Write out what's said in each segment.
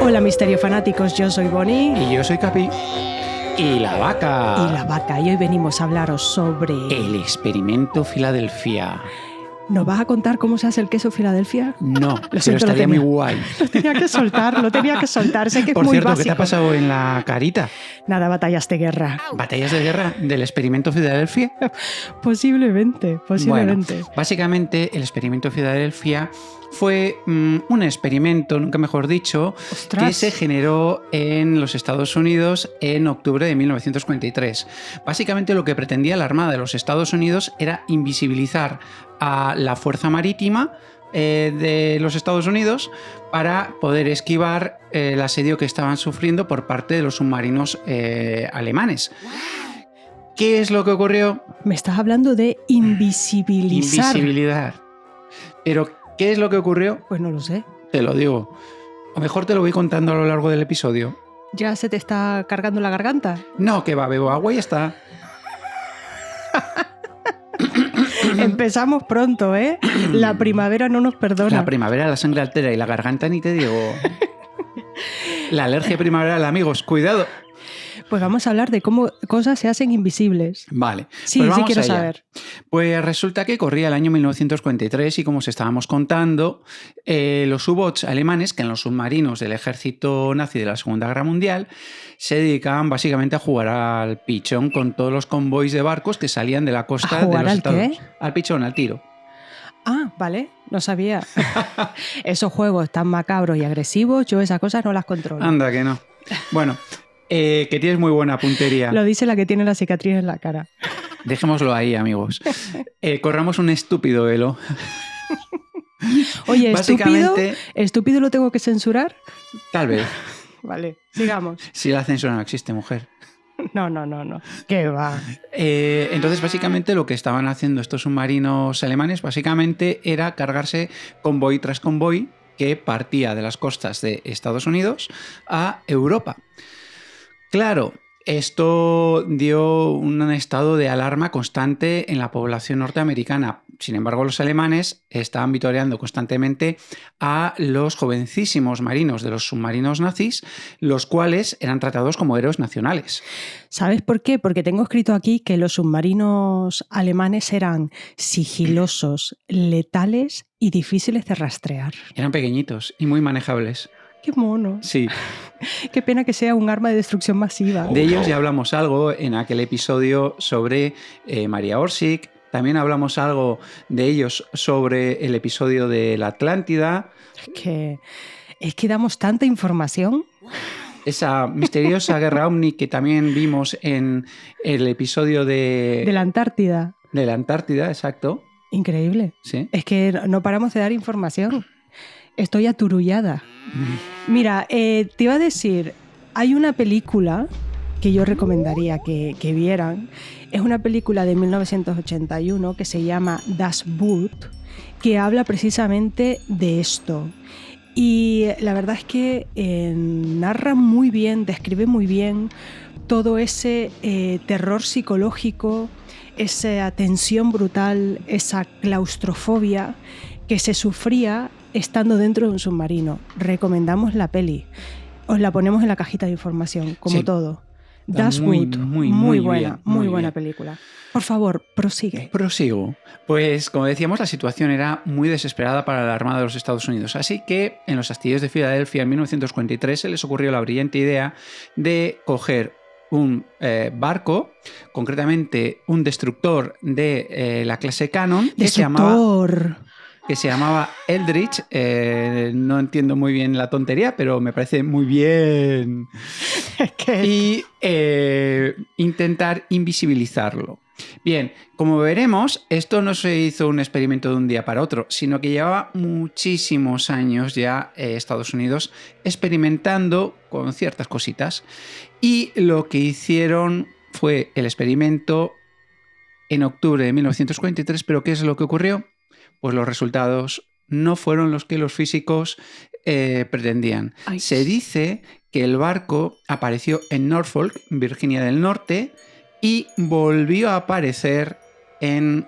Hola misteriofanáticos, yo soy Bonnie. Y yo soy Capi. Y la vaca. Y la vaca. Y hoy venimos a hablaros sobre... el experimento Filadelfia. ¿Nos vas a contar cómo se hace el queso Filadelfia? No, Lo siento, pero estaría muy guay. Lo tenía que soltar. Sé que Por es muy cierto, básico. ¿qué te ha pasado en la carita? Nada, batallas de guerra. ¿Batallas de guerra del experimento Filadelfia? Posiblemente. Bueno, básicamente el experimento Filadelfia fue un experimento, nunca mejor dicho, ¡Ostras! que se generó en los Estados Unidos en octubre de 1943. Básicamente lo que pretendía la Armada de los Estados Unidos era invisibilizar a la Fuerza Marítima de los Estados Unidos para poder esquivar el asedio que estaban sufriendo por parte de los submarinos alemanes. ¿Qué es lo que ocurrió? Me estás hablando de invisibilizar. Invisibilidad. Pero, ¿qué es lo que ocurrió? Pues no lo sé. Te lo digo. O mejor te lo voy contando a lo largo del episodio. ¿Ya se te está cargando la garganta? No, que va, bebo agua y ya está. Empezamos pronto, ¿eh? La primavera no nos perdona. La primavera, la sangre altera y la garganta ni te digo. La alergia primaveral, amigos, cuidado. Pues vamos a hablar de cómo cosas se hacen invisibles. Vale. Sí, pues sí vamos quiero allá. saber. Pues resulta que corría el año 1943 y como os estábamos contando, los U-Boats alemanes, que eran los submarinos del ejército nazi de la Segunda Guerra Mundial, se dedicaban básicamente a jugar al pichón con todos los convoys de barcos que salían de la costa ¿A jugar de los al Estados qué? Unidos. Al pichón, al tiro. Ah, vale, no sabía. Esos juegos tan macabros y agresivos, yo esas cosas no las controlo. Anda, que no. Bueno, que tienes muy buena puntería. Lo dice la que tiene la cicatriz en la cara. Dejémoslo ahí, amigos. Corramos un estúpido velo. Oye, Básicamente, ¿estúpido lo tengo que censurar? tal vez. Vale, sigamos. Si la censura no existe, mujer. No. ¿Qué va? Entonces, básicamente, lo que estaban haciendo estos submarinos alemanes, básicamente, era cargarse convoy tras convoy que partía de las costas de Estados Unidos a Europa. Claro, esto dio un estado de alarma constante en la población norteamericana. Sin embargo, los alemanes estaban vitoreando constantemente a los jovencísimos marinos de los submarinos nazis, los cuales eran tratados como héroes nacionales. ¿Sabes por qué? Porque tengo escrito aquí que los submarinos alemanes eran sigilosos, letales y difíciles de rastrear. Eran pequeñitos y muy manejables. ¡Qué mono! Sí. Qué pena que sea un arma de destrucción masiva. De ellos ya hablamos algo en aquel episodio sobre María Orsic. También hablamos algo de ellos sobre el episodio de la Atlántida. Es que damos tanta información. Esa misteriosa guerra ovni que también vimos en el episodio de De la Antártida. De la Antártida, exacto. Increíble. Sí. Es que no paramos de dar información. Estoy aturullada. Mira, te iba a decir, hay una película que yo recomendaría que vieran. Es una película de 1981 que se llama Das Boot, que habla precisamente de esto. Y la verdad es que narra muy bien, describe muy bien todo ese terror psicológico, esa tensión brutal, esa claustrofobia que se sufría estando dentro de un submarino. Recomendamos la peli. Os la ponemos en la cajita de información, como sí. todo. Das Boot, muy buena película. Por favor, prosigue. Prosigo. Pues, como decíamos, la situación era muy desesperada para la Armada de los Estados Unidos. Así que en los astilleros de Filadelfia en 1943 se les ocurrió la brillante idea de coger un barco, concretamente un destructor de la clase Cannon, que se llamaba Eldridge. No entiendo muy bien la tontería, pero me parece muy bien. Y intentar invisibilizarlo. Bien, como veremos, esto no se hizo un experimento de un día para otro, sino que llevaba muchísimos años ya Estados Unidos experimentando con ciertas cositas. Y lo que hicieron fue el experimento en octubre de 1943, pero ¿qué es lo que ocurrió? Pues los resultados no fueron los que los físicos pretendían. Ay. Se dice que el barco apareció en Norfolk, Virginia del Norte, y volvió a aparecer en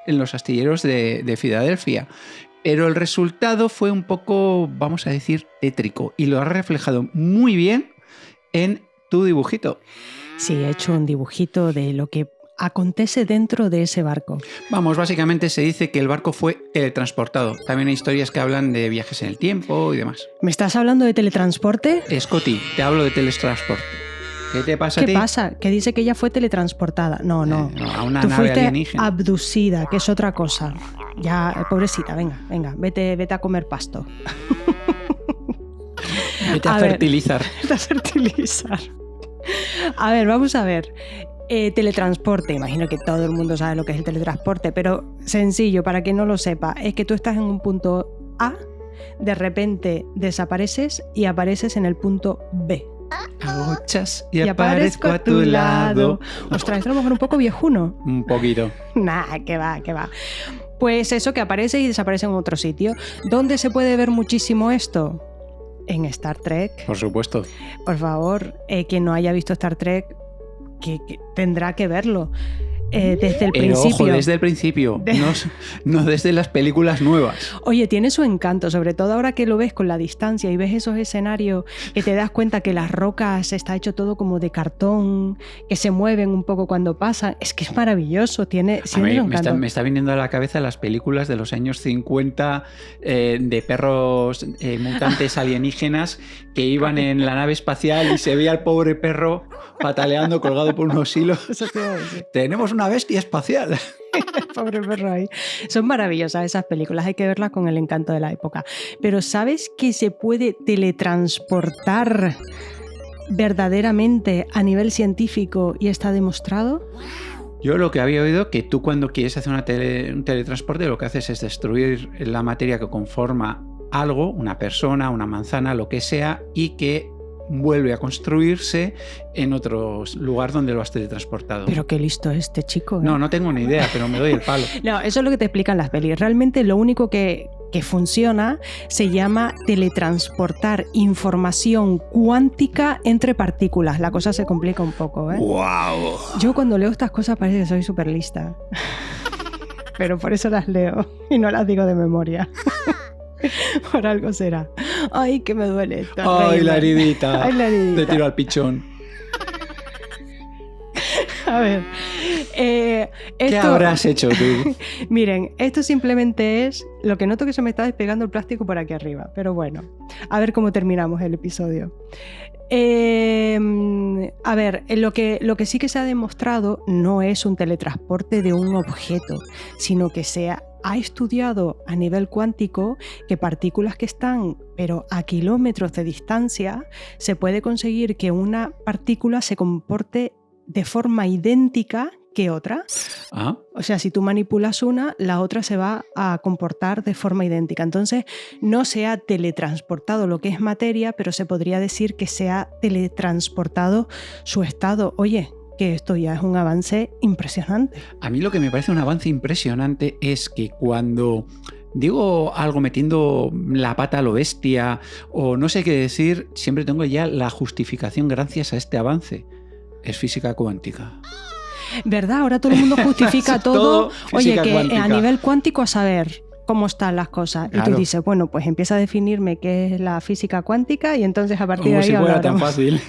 los astilleros de Filadelfia. pero el resultado fue un poco, vamos a decir, tétrico y lo has reflejado muy bien en tu dibujito. Sí, he hecho un dibujito de lo que acontece dentro de ese barco. Vamos, básicamente se dice que el barco fue teletransportado. También hay historias que hablan de viajes en el tiempo y demás. ¿Me estás hablando de teletransporte? Scotty, te hablo de teletransporte. ¿Qué te pasa a ti? ¿Qué pasa? Que dice que ella fue teletransportada. No. A una Tú nave fuiste alienígena. abducida, que es otra cosa. Ya, pobrecita, venga, vete a comer pasto. Vete a fertilizar. Vete a fertilizar. A ver, vamos a ver. Teletransporte, imagino que todo el mundo sabe lo que es el teletransporte, pero sencillo, para quien no lo sepa, es que tú estás en un punto A, de repente desapareces y apareces en el punto B. Agochas y aparezco a tu lado. Ostras, esto a lo mejor un poco viejuno. Un poquito. Nah, que va. Pues eso, que aparece y desaparece en otro sitio. ¿Dónde se puede ver muchísimo esto? En Star Trek. Por supuesto. Por favor, quien no haya visto Star Trek, que tendrá que verlo. Desde el principio. Ojo, desde el principio, no desde las películas nuevas. Oye, tiene su encanto, sobre todo ahora que lo ves con la distancia y ves esos escenarios que te das cuenta que las rocas está hecho todo como de cartón, que se mueven un poco cuando pasan. Es que es maravilloso, tiene su encanto. Me está viniendo a la cabeza las películas de los años 50 de perros mutantes alienígenas que iban en la nave espacial y se veía al pobre perro pataleando colgado por unos hilos. Eso te iba a decir. Tenemos una bestia espacial. Pobre perro ahí. Son maravillosas esas películas, hay que verlas con el encanto de la época. Pero ¿sabes que se puede teletransportar verdaderamente a nivel científico y está demostrado? Yo lo que había oído que tú cuando quieres hacer un teletransporte lo que haces es destruir la materia que conforma algo, una persona, una manzana, lo que sea, y que vuelve a construirse en otro lugar donde lo has teletransportado. Pero qué listo es este chico. No tengo ni idea, pero me doy el palo. No, eso es lo que te explican las pelis. Realmente lo único que funciona se llama teletransportar información cuántica entre partículas. La cosa se complica un poco, ¿eh? ¡Wow! Yo cuando leo estas cosas parece que soy súper lista. Pero por eso las leo y no las digo de memoria. Por algo será. Ay, que me duele esto. Ay, la heridita. Ay, la heridita. Te tiro al pichón. A ver. ¿Qué habrás hecho tú? Miren, esto simplemente es... Lo que noto que se me está despegando el plástico por aquí arriba. Pero bueno, a ver cómo terminamos el episodio. A ver, lo que sí que se ha demostrado no es un teletransporte de un objeto, sino que ha estudiado a nivel cuántico que partículas que están pero a kilómetros de distancia se puede conseguir que una partícula se comporte de forma idéntica que otra. ¿Ah? O sea, si tú manipulas una, la otra se va a comportar de forma idéntica. Entonces, no se ha teletransportado lo que es materia, pero se podría decir que se ha teletransportado su estado. Oye, que esto ya es un avance impresionante. A mí lo que me parece un avance impresionante es que cuando digo algo metiendo la pata a lo bestia o no sé qué decir, siempre tengo ya la justificación gracias a este avance. Es física cuántica. ¿Verdad? Ahora todo el mundo justifica todo. Oye, que cuántica. A nivel cuántico a saber cómo están las cosas. Claro. Y tú dices, bueno, pues empieza a definirme qué es la física cuántica y entonces a partir de ahí si fuera tan hablaremos. fácil.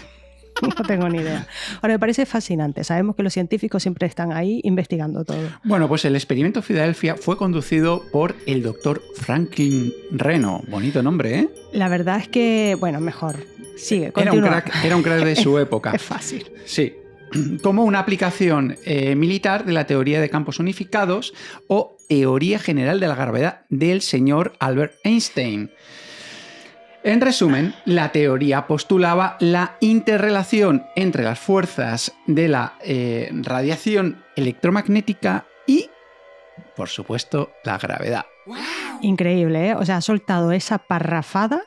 No tengo ni idea. Ahora, me parece fascinante. Sabemos que los científicos siempre están ahí investigando todo. Bueno, pues el experimento Filadelfia fue conducido por el doctor Franklin Reno. Bonito nombre, ¿eh? La verdad es que, bueno, mejor. Sigue, continúa. Era un crack de su época. Es fácil. Sí. Como una aplicación militar de la teoría de campos unificados o teoría general de la gravedad del señor Albert Einstein. En resumen, la teoría postulaba la interrelación entre las fuerzas de la radiación electromagnética y, por supuesto, la gravedad. Increíble, ¿eh? O sea, ha soltado esa parrafada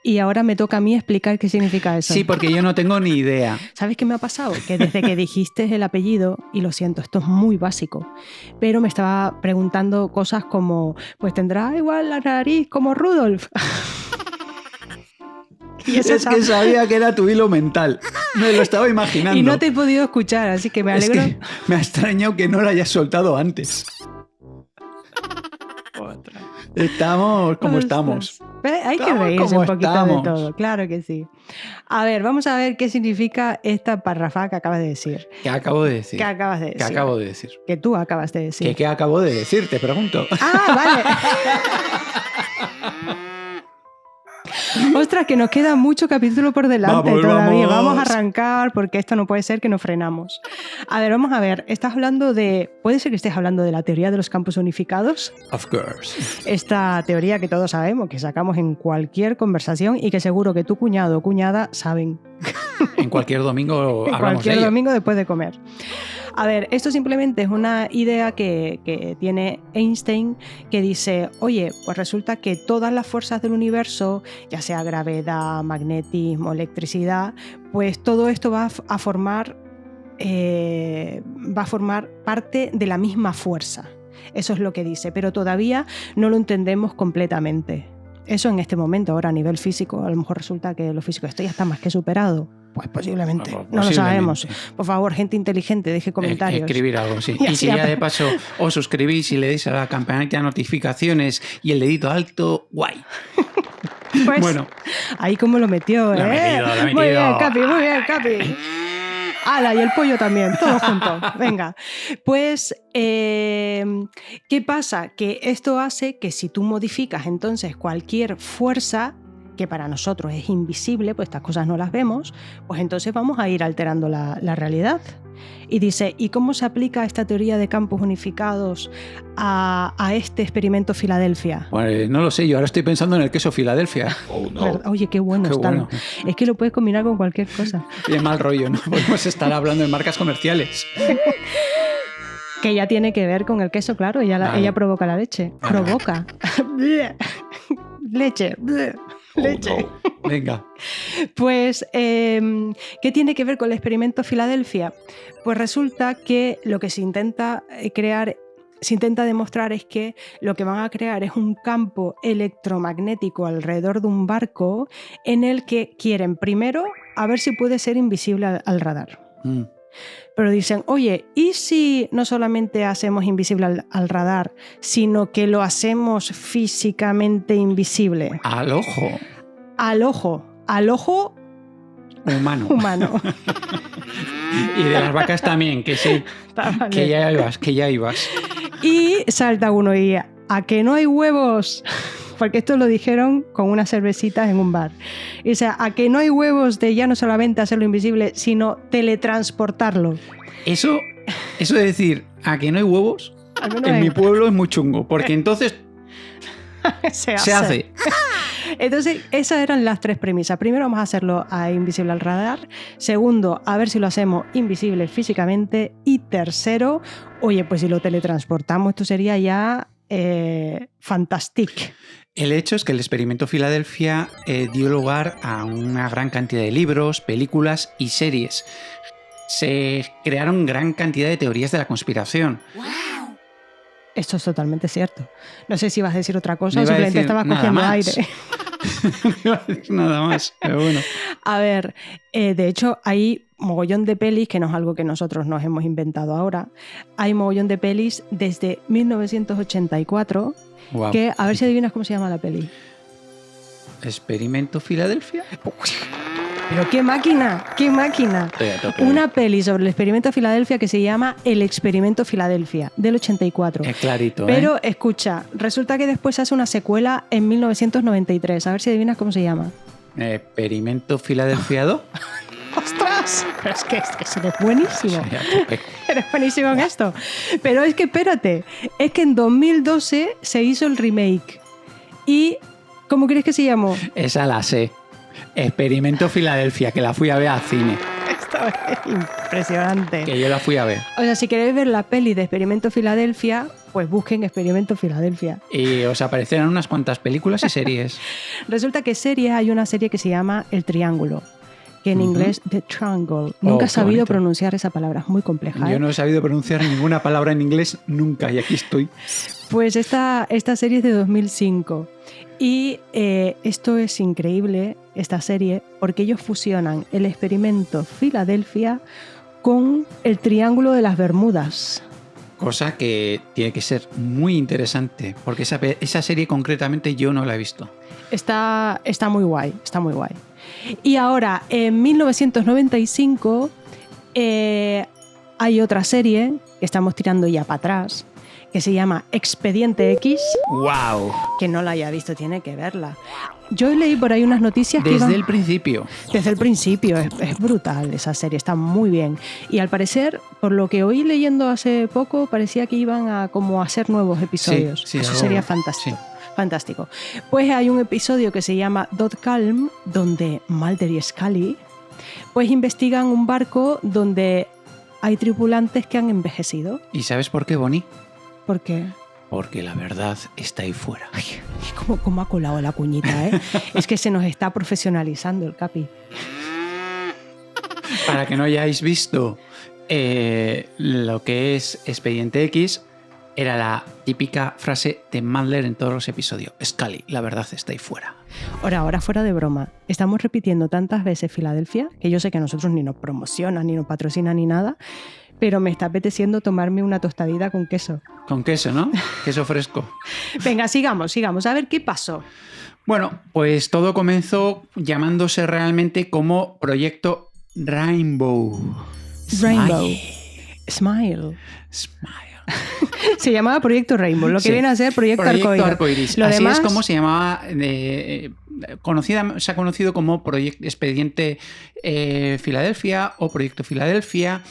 y ahora me toca a mí explicar qué significa eso. Sí, porque yo no tengo ni idea. ¿Sabes qué me ha pasado? Que desde que dijiste el apellido, y lo siento, esto es muy básico, pero me estaba preguntando cosas como, pues tendrá igual la nariz como Rudolf. Y es que sabía que era tu hilo mental. Me lo estaba imaginando. Y no te he podido escuchar, así que me alegro. Es que me ha extrañado que no lo hayas soltado antes. Estamos como Ostras. estamos. Hay que Estamos reírse como un poquito estamos. de todo, claro que sí. A ver, vamos a ver qué significa esta parrafada que acabas de decir. ¿Qué acabo de decir? ¿Qué acabas de decir? ¿Qué acabo de decir? Que tú acabas de decir. ¿Qué acabo de decir? Te pregunto. Ah, vale. Ostras, que nos queda mucho capítulo por delante todavía. Vamos a arrancar porque esto no puede ser que nos frenamos. A ver, vamos a ver. ¿Estás hablando de... ¿Puede ser que estés hablando de la teoría de los campos unificados? Of course. Esta teoría que todos sabemos, que sacamos en cualquier conversación y que seguro que tu cuñado o cuñada saben. En cualquier domingo En hablamos cualquier de ello. domingo después de comer. A ver, esto simplemente es una idea que tiene Einstein, que dice, oye, pues resulta que todas las fuerzas del universo, ya sea gravedad, magnetismo, electricidad, pues todo esto va a formar parte de la misma fuerza. Eso es lo que dice, pero todavía no lo entendemos completamente. Eso en este momento, ahora a nivel físico, a lo mejor resulta que lo físico esto ya está más que superado. Pues posiblemente, no lo sabemos. Por favor, gente inteligente, deje comentarios. Escribir algo, sí. Y Y si así ya de paso os suscribís y le deis a la campanita de notificaciones y el dedito alto, guay. Pues, Bueno, ahí como lo metió, Lo ha ¿eh? metido, lo ha metido. Muy bien, Capi, muy bien, Capi. ¡Hala! Y el pollo también, todos juntos. Venga. Pues, ¿qué pasa? Que esto hace que si tú modificas entonces cualquier fuerza que para nosotros es invisible, pues estas cosas no las vemos, pues entonces vamos a ir alterando la realidad. Y dice, ¿y cómo se aplica esta teoría de campos unificados a este experimento Filadelfia? pues no lo sé, yo ahora estoy pensando en el queso Filadelfia. ¿Verdad? Oye, qué bueno Qué está. bueno. Es que lo puedes combinar con cualquier cosa. Bien mal rollo, no podemos estar hablando de marcas comerciales. Que ya tiene que ver con el queso, claro, Vale. ella provoca la leche. Vale. Provoca. Leche. Leche. Venga. Pues, ¿qué tiene que ver con el experimento Filadelfia? Pues resulta que lo que se intenta demostrar es que lo que van a crear es un campo electromagnético alrededor de un barco en el que quieren primero a ver si puede ser invisible al radar. Mm. Pero dicen, oye, ¿y si no solamente hacemos invisible al radar, sino que lo hacemos físicamente invisible? Al ojo Al ojo humano. humano. Y de las vacas también, que sí. Vale. Que ya ibas. Y salta uno y ¿a que no hay huevos? Porque esto lo dijeron con unas cervecitas en un bar. Y, o sea, ¿a que no hay huevos de ya no solamente hacerlo invisible, sino teletransportarlo? Eso de decir, ¿a que no hay huevos? Al menos En mi pueblo es muy chungo, porque entonces se se hace. Entonces, esas eran las tres premisas. Primero, vamos a hacerlo invisible al radar. Segundo, a ver si lo hacemos invisible físicamente. Y tercero, oye, pues si lo teletransportamos, esto sería ya fantastic. El hecho es que el experimento Filadelfia dio lugar a una gran cantidad de libros, películas y series. Se crearon gran cantidad de teorías de la conspiración. Esto es totalmente cierto. No sé si vas a decir otra cosa No o iba a simplemente decir estabas nada cogiendo más. aire. No iba a decir nada más, pero bueno. A ver, de hecho hay mogollón de pelis, que no es algo que nosotros nos hemos inventado ahora. Hay mogollón de pelis desde 1984, Guau. que a ver si adivinas cómo se llama la peli. ¿Experimento Filadelfia? Pero qué máquina, qué máquina. Estoy a tope. Una peli sobre el experimento Filadelfia que se llama El experimento Filadelfia, del 84. Es clarito, ¿eh? Pero escucha, resulta que después se hace una secuela en 1993. A ver si adivinas cómo se llama. ¿Experimento Filadelfia 2? ¡Ostras! Pero es que eres buenísimo. Estoy a tope. Eres buenísimo en esto. Pero es que espérate, es que en 2012 se hizo el remake. ¿Y cómo crees que se llamó? Esa la sé. Experimento Filadelfia, que la fui a ver al cine. Esto es impresionante. Que yo la fui a ver. O sea, si queréis ver la peli de Experimento Filadelfia, pues busquen Experimento Filadelfia. Y os aparecerán unas cuantas películas y series. Resulta que series, hay una serie que se llama El Triángulo, que en inglés The Triangle. Nunca he qué sabido bonito. pronunciar esa palabra, es muy compleja. Yo ¿eh? no he sabido pronunciar ninguna palabra en inglés nunca y aquí estoy. Pues esta serie es de 2005 y esto es increíble, esta serie, porque ellos fusionan el experimento Filadelfia con el Triángulo de las Bermudas. Cosa que tiene que ser muy interesante, porque esa serie concretamente yo no la he visto. Está muy guay, está muy guay. Y ahora, en 1995, hay otra serie que estamos tirando ya para atrás, que se llama Expediente X. ¡Wow! Que no la haya visto, tiene que verla. Yo leí por ahí unas noticias que Desde el principio. Desde el principio, es brutal esa serie, está muy bien. Y al parecer, por lo que oí leyendo hace poco, parecía que iban a como hacer nuevos episodios. Sí, eso sería fantástico. Sí. Fantástico. Pues hay un episodio que se llama Dot Calm, donde Mulder y Scully pues investigan un barco donde hay tripulantes que han envejecido. ¿Y sabes por qué, Bonnie? ¿Por qué? Porque la verdad está ahí fuera. Ay, ¿cómo ha colado la cuñita, eh? Es que se nos está profesionalizando el Capi. Para que no hayáis visto lo que es Expediente X, era la típica frase de Mulder en todos los episodios. Scully, la verdad está ahí fuera. Ahora fuera de broma, estamos repitiendo tantas veces Filadelfia, que yo sé que a nosotros ni nos promocionan, ni nos patrocinan, ni nada, pero me está apeteciendo tomarme una tostadita con queso. Con queso, ¿no? Queso fresco. Venga, sigamos. A ver qué pasó. Bueno, pues todo comenzó llamándose realmente como Proyecto Rainbow. Smile. Se llamaba Proyecto Rainbow, lo que viene a ser Proyecto Arcoiris. Así demás, es como se llamaba, se ha conocido como Expediente Filadelfia o Proyecto Filadelfia,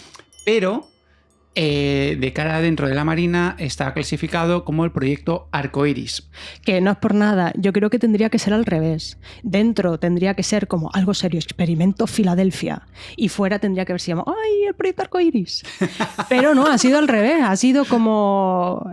pero de cara adentro de la Marina está clasificado como el Proyecto Arcoiris. Que no es por nada, yo creo que tendría que ser al revés. Dentro tendría que ser como algo serio, Experimento Filadelfia, y fuera tendría que haberse llamado ¡ay, el Proyecto Arcoiris! Pero no, ha sido al revés, ha sido como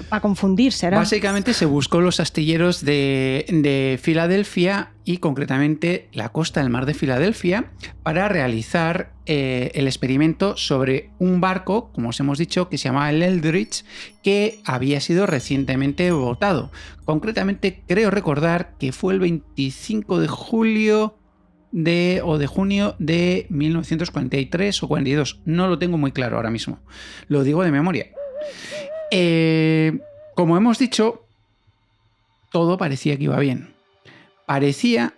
para confundirse. ¿Era? Básicamente se buscó los astilleros de Filadelfia y concretamente la costa del mar de Filadelfia para realizar el experimento sobre un barco, como os hemos dicho, que se llamaba el Eldridge, que había sido recientemente botado. Concretamente creo recordar que fue el 25 de julio de junio de 1943 o 42. No lo tengo muy claro ahora mismo. Lo digo de memoria. Como hemos dicho, todo parecía que iba bien. Parecía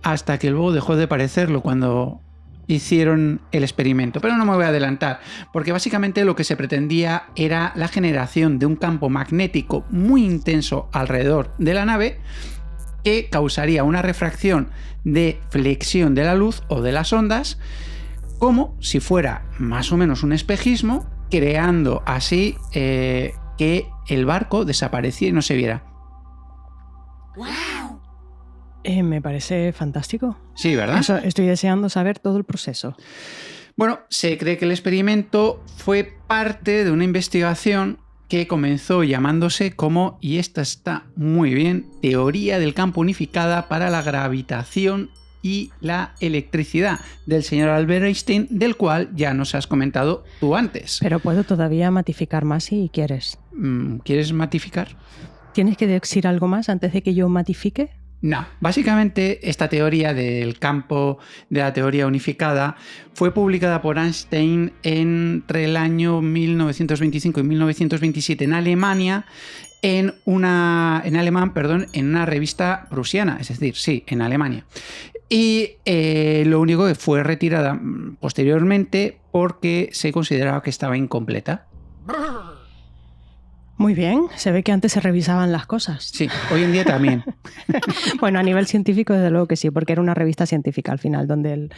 hasta que luego dejó de parecerlo cuando hicieron el experimento. Pero no me voy a adelantar, porque básicamente lo que se pretendía era la generación de un campo magnético muy intenso alrededor de la nave que causaría una refracción de flexión de la luz o de las ondas, como si fuera más o menos un espejismo, creando así que el barco desapareciera y no se viera. ¡Wow! Me parece fantástico. Sí, ¿verdad? Eso, estoy deseando saber todo el proceso. Bueno, se cree que el experimento fue parte de una investigación que comenzó llamándose como, y esta está muy bien, Teoría del campo unificada para la gravitación y la electricidad, del señor Albert Einstein, del cual ya nos has comentado tú antes. Pero puedo todavía matificar más si quieres. ¿Quieres matificar? ¿Tienes que decir algo más antes de que yo matifique? No, básicamente esta teoría del campo de la teoría unificada fue publicada por Einstein entre el año 1925 y 1927 en Alemania, en una revista prusiana, es decir, sí, en Alemania. Y lo único que fue retirada posteriormente porque se consideraba que estaba incompleta. Muy bien, se ve que antes se revisaban las cosas. Sí, hoy en día también. Bueno, a nivel científico desde luego que sí, porque era una revista científica al final donde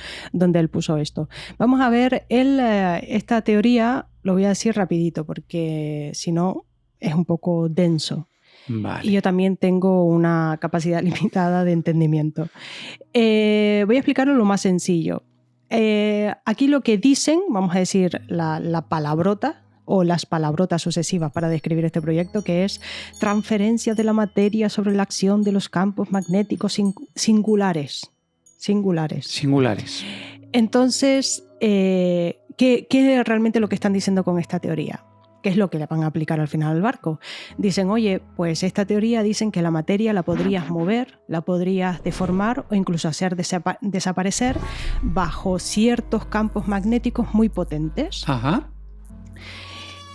él puso esto. Vamos a ver, esta teoría, lo voy a decir rapidito porque si no es un poco denso. Vale. Y yo también tengo una capacidad limitada de entendimiento. Voy a explicarlo lo más sencillo. Aquí lo que dicen, vamos a decir la palabrota, o las palabrotas sucesivas para describir este proyecto, que es transferencia de la materia sobre la acción de los campos magnéticos singulares. Entonces, ¿qué es realmente lo que están diciendo con esta teoría? ¿Qué es lo que le van a aplicar al final al barco? Dicen, oye, pues esta teoría dicen que la materia la podrías mover, la podrías deformar o incluso hacer desaparecer bajo ciertos campos magnéticos muy potentes. Ajá.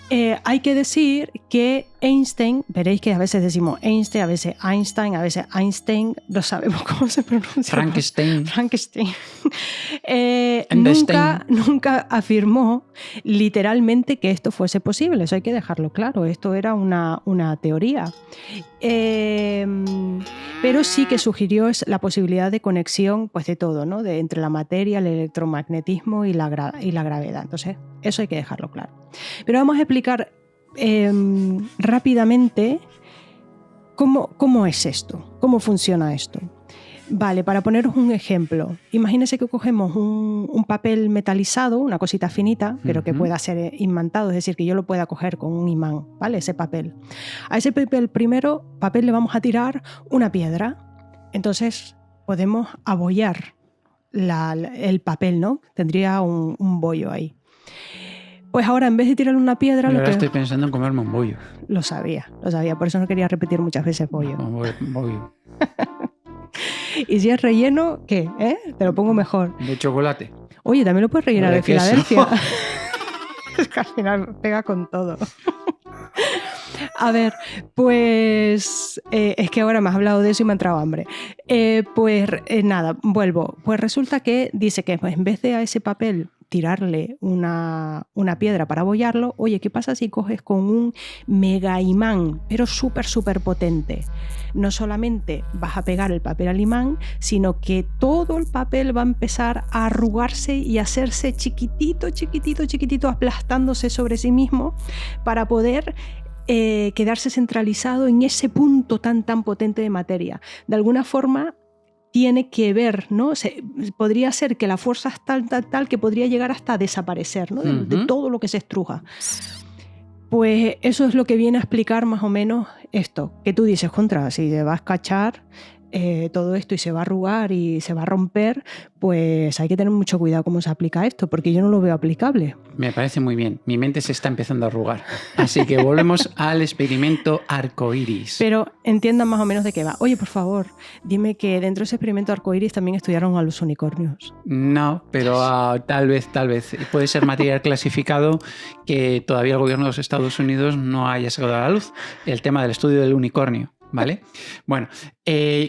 Hay que decir que Einstein, veréis que a veces decimos Einstein, a veces Einstein, a veces Einstein, no sabemos cómo se pronuncia. Frankenstein. Nunca afirmó literalmente que esto fuese posible, eso hay que dejarlo claro, esto era una teoría. Pero sí que sugirió la posibilidad de conexión pues, de todo, ¿no? Entre la materia, el electromagnetismo y la gravedad. Entonces, eso hay que dejarlo claro. Pero vamos a explicar rápidamente cómo es esto, cómo funciona esto. Vale, para poneros un ejemplo, imagínense que cogemos un papel metalizado, una cosita finita, pero que pueda ser imantado, es decir, que yo lo pueda coger con un imán, ¿vale? Ese papel. A ese papel le vamos a tirar una piedra. Entonces podemos abollar el papel, ¿no? Tendría un bollo ahí. Pues ahora, en vez de tirarle una piedra... Ahora estoy pensando en comerme un bollo. Lo sabía, por eso no quería repetir muchas veces bollo. Bollo. Y si es relleno, ¿qué? Te lo pongo mejor. De chocolate. Oye, también lo puedes rellenar de Filadelfia. Es que al final pega con todo. A ver, pues es que ahora me has hablado de eso y me ha entrado hambre. Nada, vuelvo. Pues resulta que dice que en vez de a ese papel tirarle una piedra para abollarlo, oye, ¿qué pasa si coges con un mega imán, pero súper, súper potente? No solamente vas a pegar el papel al imán, sino que todo el papel va a empezar a arrugarse y a hacerse chiquitito, chiquitito, chiquitito, aplastándose sobre sí mismo para poder quedarse centralizado en ese punto tan, tan potente de materia. De alguna forma tiene que ver, ¿no? Podría ser que la fuerza es tal que podría llegar hasta desaparecer, ¿no? De todo lo que se estruja. Pues eso es lo que viene a explicar más o menos esto, que tú dices, contra, si te vas a cachar todo esto y se va a arrugar y se va a romper, pues hay que tener mucho cuidado cómo se aplica esto, porque yo no lo veo aplicable. Me parece muy bien. Mi mente se está empezando a arrugar. Así que volvemos al experimento arcoíris. Pero entiendan más o menos de qué va. Oye, por favor, dime que dentro de ese experimento arcoíris también estudiaron a los unicornios. No, pero tal vez. Puede ser material clasificado que todavía el gobierno de los Estados Unidos no haya sacado a la luz. El tema del estudio del unicornio. ¿Vale? Bueno,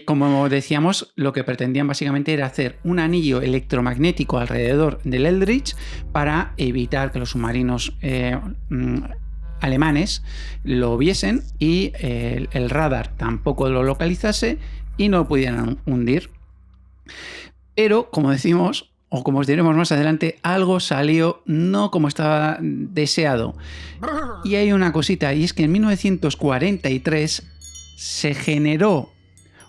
como decíamos, lo que pretendían básicamente era hacer un anillo electromagnético alrededor del Eldridge para evitar que los submarinos alemanes lo viesen y el radar tampoco lo localizase y no lo pudieran hundir. Pero, como decimos, o como os diremos más adelante, algo salió no como estaba deseado. Y hay una cosita, y es que en 1943 se generó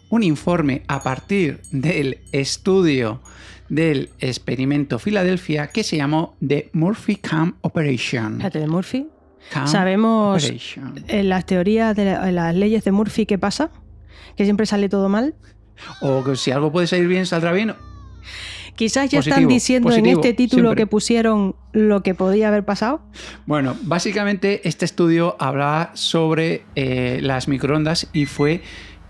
un informe a partir del estudio del experimento Filadelfia que se llamó The Murphy Cam Operation. Fíjate, de Murphy. Sabemos en las teorías de las leyes de Murphy qué pasa, que siempre sale todo mal. O que si algo puede salir bien, saldrá bien. Quizás ya están diciendo en este título siempre que pusieron lo que podía haber pasado. Bueno, básicamente este estudio hablaba sobre las microondas y fue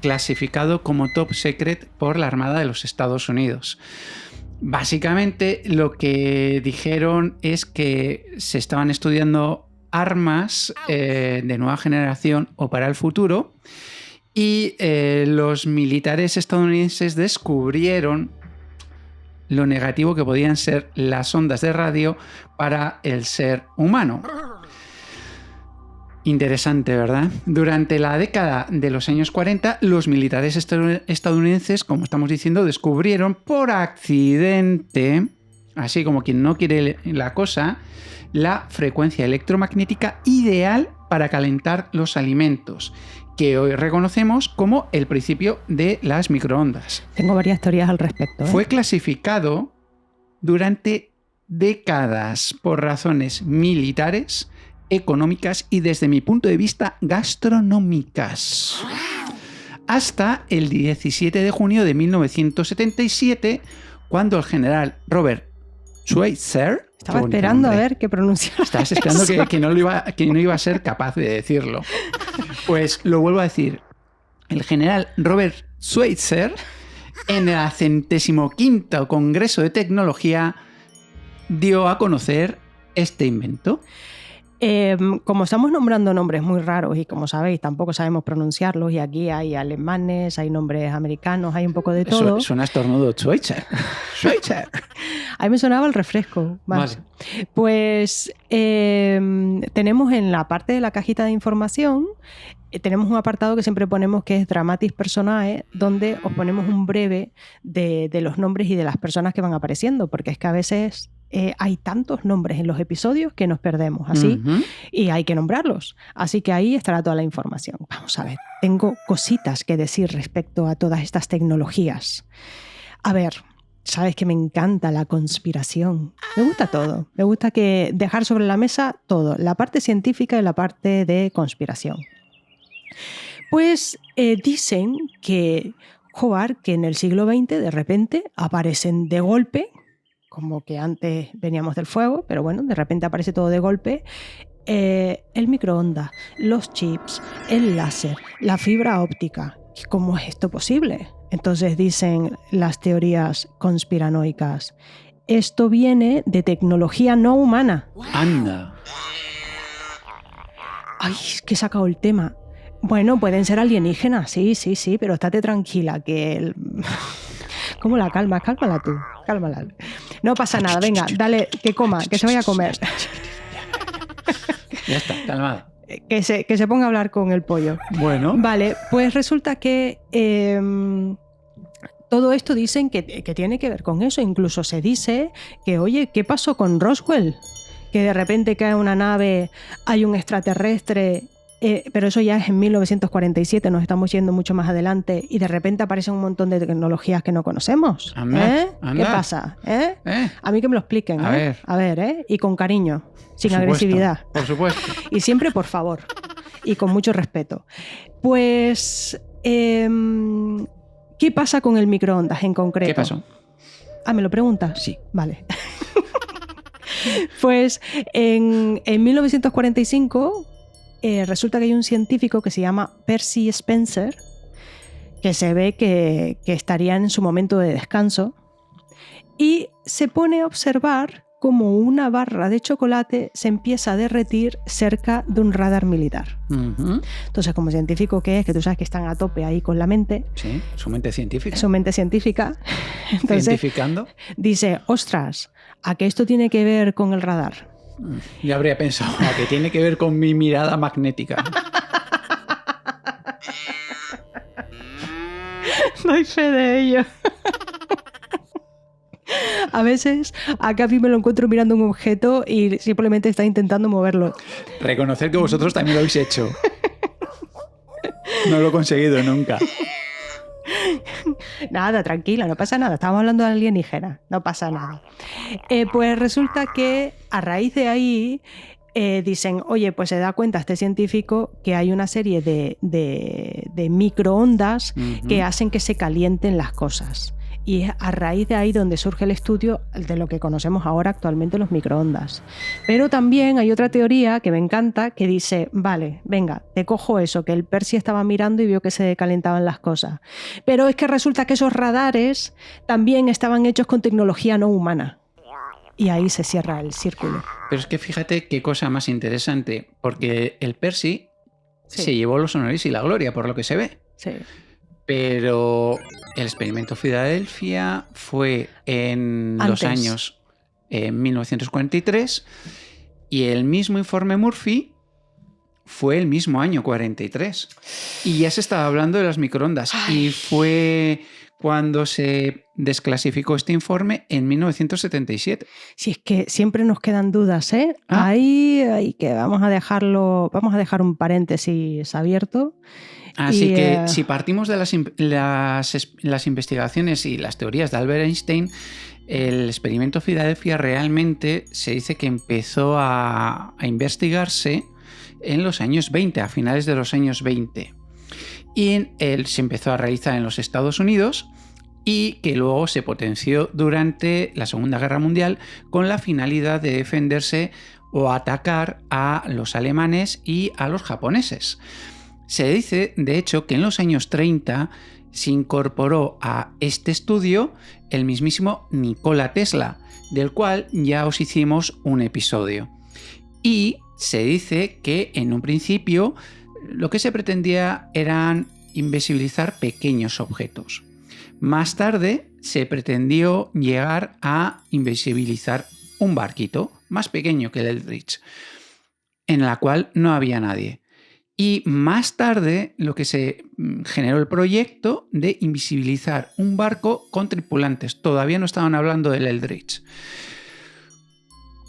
clasificado como top secret por la Armada de los Estados Unidos. Básicamente lo que dijeron es que se estaban estudiando armas de nueva generación o para el futuro y los militares estadounidenses descubrieron lo negativo que podían ser las ondas de radio para el ser humano. Interesante, ¿verdad? Durante la década de los años 40, los militares estadounidenses, como estamos diciendo, descubrieron por accidente, así como quien no quiere la cosa, la frecuencia electromagnética ideal para calentar los alimentos, que hoy reconocemos como el principio de las microondas. Tengo varias teorías al respecto. Fue clasificado durante décadas por razones militares, económicas y, desde mi punto de vista, gastronómicas. Hasta el 17 de junio de 1977, cuando el general Robert Schweitzer... Estaba esperando a ver qué pronunciaba. Estabas esperando que no iba a ser capaz de decirlo. Pues lo vuelvo a decir. El general Robert Schweitzer, en el 105º Congreso de Tecnología, dio a conocer este invento. Como estamos nombrando nombres muy raros y como sabéis tampoco sabemos pronunciarlos y aquí hay alemanes, hay nombres americanos, hay un poco de todo. Suena estornudo. Schweitzer. Schweitzer. A mí me sonaba el refresco más. Vale. Pues tenemos en la parte de la cajita de información, tenemos un apartado que siempre ponemos que es Dramatis Personae, donde os ponemos un breve de los nombres y de las personas que van apareciendo, porque es que a veces hay tantos nombres en los episodios que nos perdemos, así, y hay que nombrarlos. Así que ahí estará toda la información. Vamos a ver, tengo cositas que decir respecto a todas estas tecnologías. A ver, sabes que me encanta la conspiración. Me gusta todo. Me gusta dejar sobre la mesa todo, la parte científica y la parte de conspiración. Pues dicen que en el siglo XX de repente aparecen de golpe, como que antes veníamos del fuego, pero bueno, de repente aparece todo de golpe, el microondas, los chips, el láser, la fibra óptica. ¿Cómo es esto posible? Entonces dicen las teorías conspiranoicas, esto viene de tecnología no humana. Anda. Ay, es que he sacado el tema. Bueno, pueden ser alienígenas, sí, pero estate tranquila, que... ¿Cómo la calmas? Cálmala tú, cálmala. No pasa nada, venga, dale, que coma, que se vaya a comer. Ya está, calmada. Que se ponga a hablar con el pollo. Bueno. Vale, pues resulta que todo esto dicen que tiene que ver con eso. Incluso se dice que, oye, ¿qué pasó con Roswell? Que de repente cae una nave, hay un extraterrestre... pero eso ya es en 1947, nos estamos yendo mucho más adelante y de repente aparecen un montón de tecnologías que no conocemos. Anda. ¿Qué pasa? A mí que me lo expliquen. A ver, y con cariño, sin agresividad. Por supuesto. Y siempre, por favor, y con mucho respeto. Pues, ¿qué pasa con el microondas en concreto? ¿Qué pasó? ¿Me lo preguntas? Sí. Vale. Pues en 1945... resulta que hay un científico que se llama Percy Spencer, que se ve que estaría en su momento de descanso, y se pone a observar cómo una barra de chocolate se empieza a derretir cerca de un radar militar. Entonces, como científico que es, que tú sabes que están a tope ahí con la mente. Sí, su mente científica. Su mente científica. Entonces, cientificando. Dice, ostras, ¿a qué esto tiene que ver con el radar? Yo habría pensado que tiene que ver con mi mirada magnética. No hay fe de ello. A veces a Capi me lo encuentro mirando un objeto y simplemente está intentando moverlo. Reconocer que vosotros también lo habéis hecho. No lo he conseguido nunca. Nada, tranquila, no pasa nada. Estamos hablando de alienígenas, no pasa nada. Pues resulta que a raíz de ahí dicen, oye, pues se da cuenta este científico que hay una serie de microondas que hacen que se calienten las cosas. Y es a raíz de ahí donde surge el estudio de lo que conocemos ahora actualmente los microondas. Pero también hay otra teoría que me encanta que dice, vale, venga, te cojo eso, que el Percy estaba mirando y vio que se calentaban las cosas. Pero es que resulta que esos radares también estaban hechos con tecnología no humana. Y ahí se cierra el círculo. Pero es que fíjate qué cosa más interesante, porque el Percy se llevó los honores y la gloria, por lo que se ve. Sí. Pero el experimento Filadelfia fue en los años 1943 y el mismo informe Murphy fue el mismo año 43. Y ya se estaba hablando de las microondas. Ay. Y fue cuando se desclasificó este informe en 1977. Si es que siempre nos quedan dudas, ¿eh? Ahí que vamos a dejar un paréntesis abierto. Así que si partimos de las investigaciones y las teorías de Albert Einstein, el experimento Filadelfia realmente se dice que empezó a investigarse en los años 20, a finales de los años 20. Y él se empezó a realizar en los Estados Unidos y que luego se potenció durante la Segunda Guerra Mundial con la finalidad de defenderse o atacar a los alemanes y a los japoneses. Se dice, de hecho, que en los años 30 se incorporó a este estudio el mismísimo Nikola Tesla, del cual ya os hicimos un episodio. Y se dice que en un principio lo que se pretendía eran invisibilizar pequeños objetos. Más tarde se pretendió llegar a invisibilizar un barquito más pequeño que el Eldridge, en la cual no había nadie. Y más tarde lo que se generó el proyecto de invisibilizar un barco con tripulantes. Todavía no estaban hablando del Eldridge.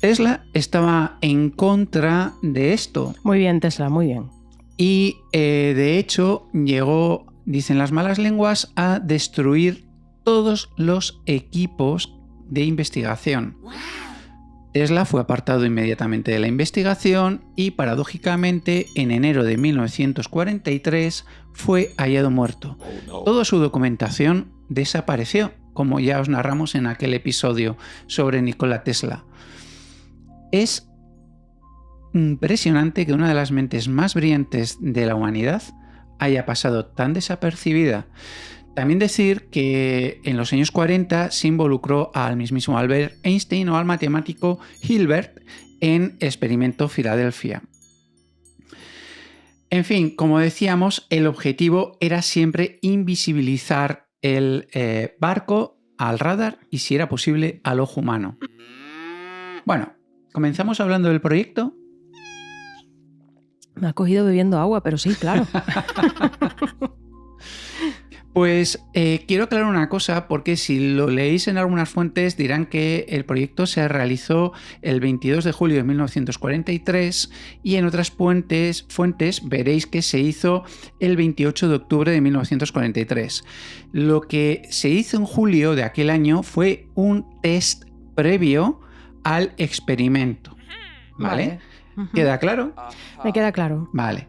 Tesla estaba en contra de esto. Muy bien, Tesla, muy bien. Y de hecho llegó, dicen las malas lenguas, a destruir todos los equipos de investigación. Tesla fue apartado inmediatamente de la investigación y, paradójicamente, en enero de 1943 fue hallado muerto. Toda su documentación desapareció, como ya os narramos en aquel episodio sobre Nikola Tesla. Es impresionante que una de las mentes más brillantes de la humanidad haya pasado tan desapercibida. También decir que en los años 40 se involucró al mismísimo Albert Einstein o al matemático Hilbert en Experimento Filadelfia. En fin, como decíamos, el objetivo era siempre invisibilizar el barco al radar y, si era posible, al ojo humano. Bueno, comenzamos hablando del proyecto. Me ha cogido bebiendo agua, pero sí, claro. Pues quiero aclarar una cosa, porque si lo leéis en algunas fuentes dirán que el proyecto se realizó el 22 de julio de 1943 y en otras fuentes veréis que se hizo el 28 de octubre de 1943. Lo que se hizo en julio de aquel año fue un test previo al experimento. ¿Vale? ¿Queda claro? Me queda claro. Vale.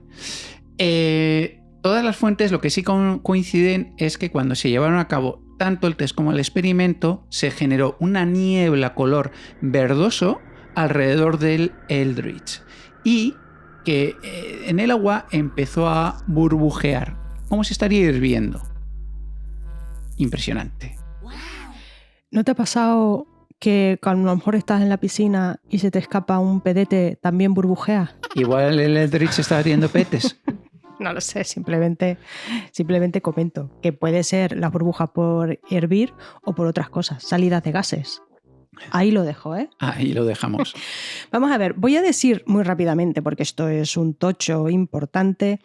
Todas las fuentes lo que sí coinciden es que cuando se llevaron a cabo tanto el test como el experimento, se generó una niebla color verdoso alrededor del Eldridge y que en el agua empezó a burbujear, como si estaría hirviendo. Impresionante. ¿No te ha pasado que cuando a lo mejor estás en la piscina y se te escapa un pedete, también burbujea? Igual el Eldridge estaba haciendo petes. No lo sé, simplemente comento que puede ser las burbujas por hervir o por otras cosas, salidas de gases. Ahí lo dejo, ¿eh? Ahí lo dejamos. Vamos a ver, voy a decir muy rápidamente, porque esto es un tocho importante,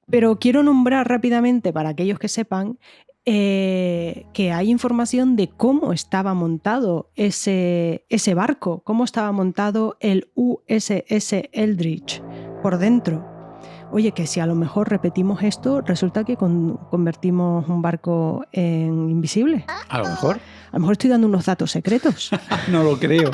pero quiero nombrar rápidamente para aquellos que sepan que hay información de cómo estaba montado ese barco, cómo estaba montado el USS Eldridge por dentro. Oye, que si a lo mejor repetimos esto, resulta que convertimos un barco en invisible. A lo mejor. A lo mejor estoy dando unos datos secretos. No lo creo.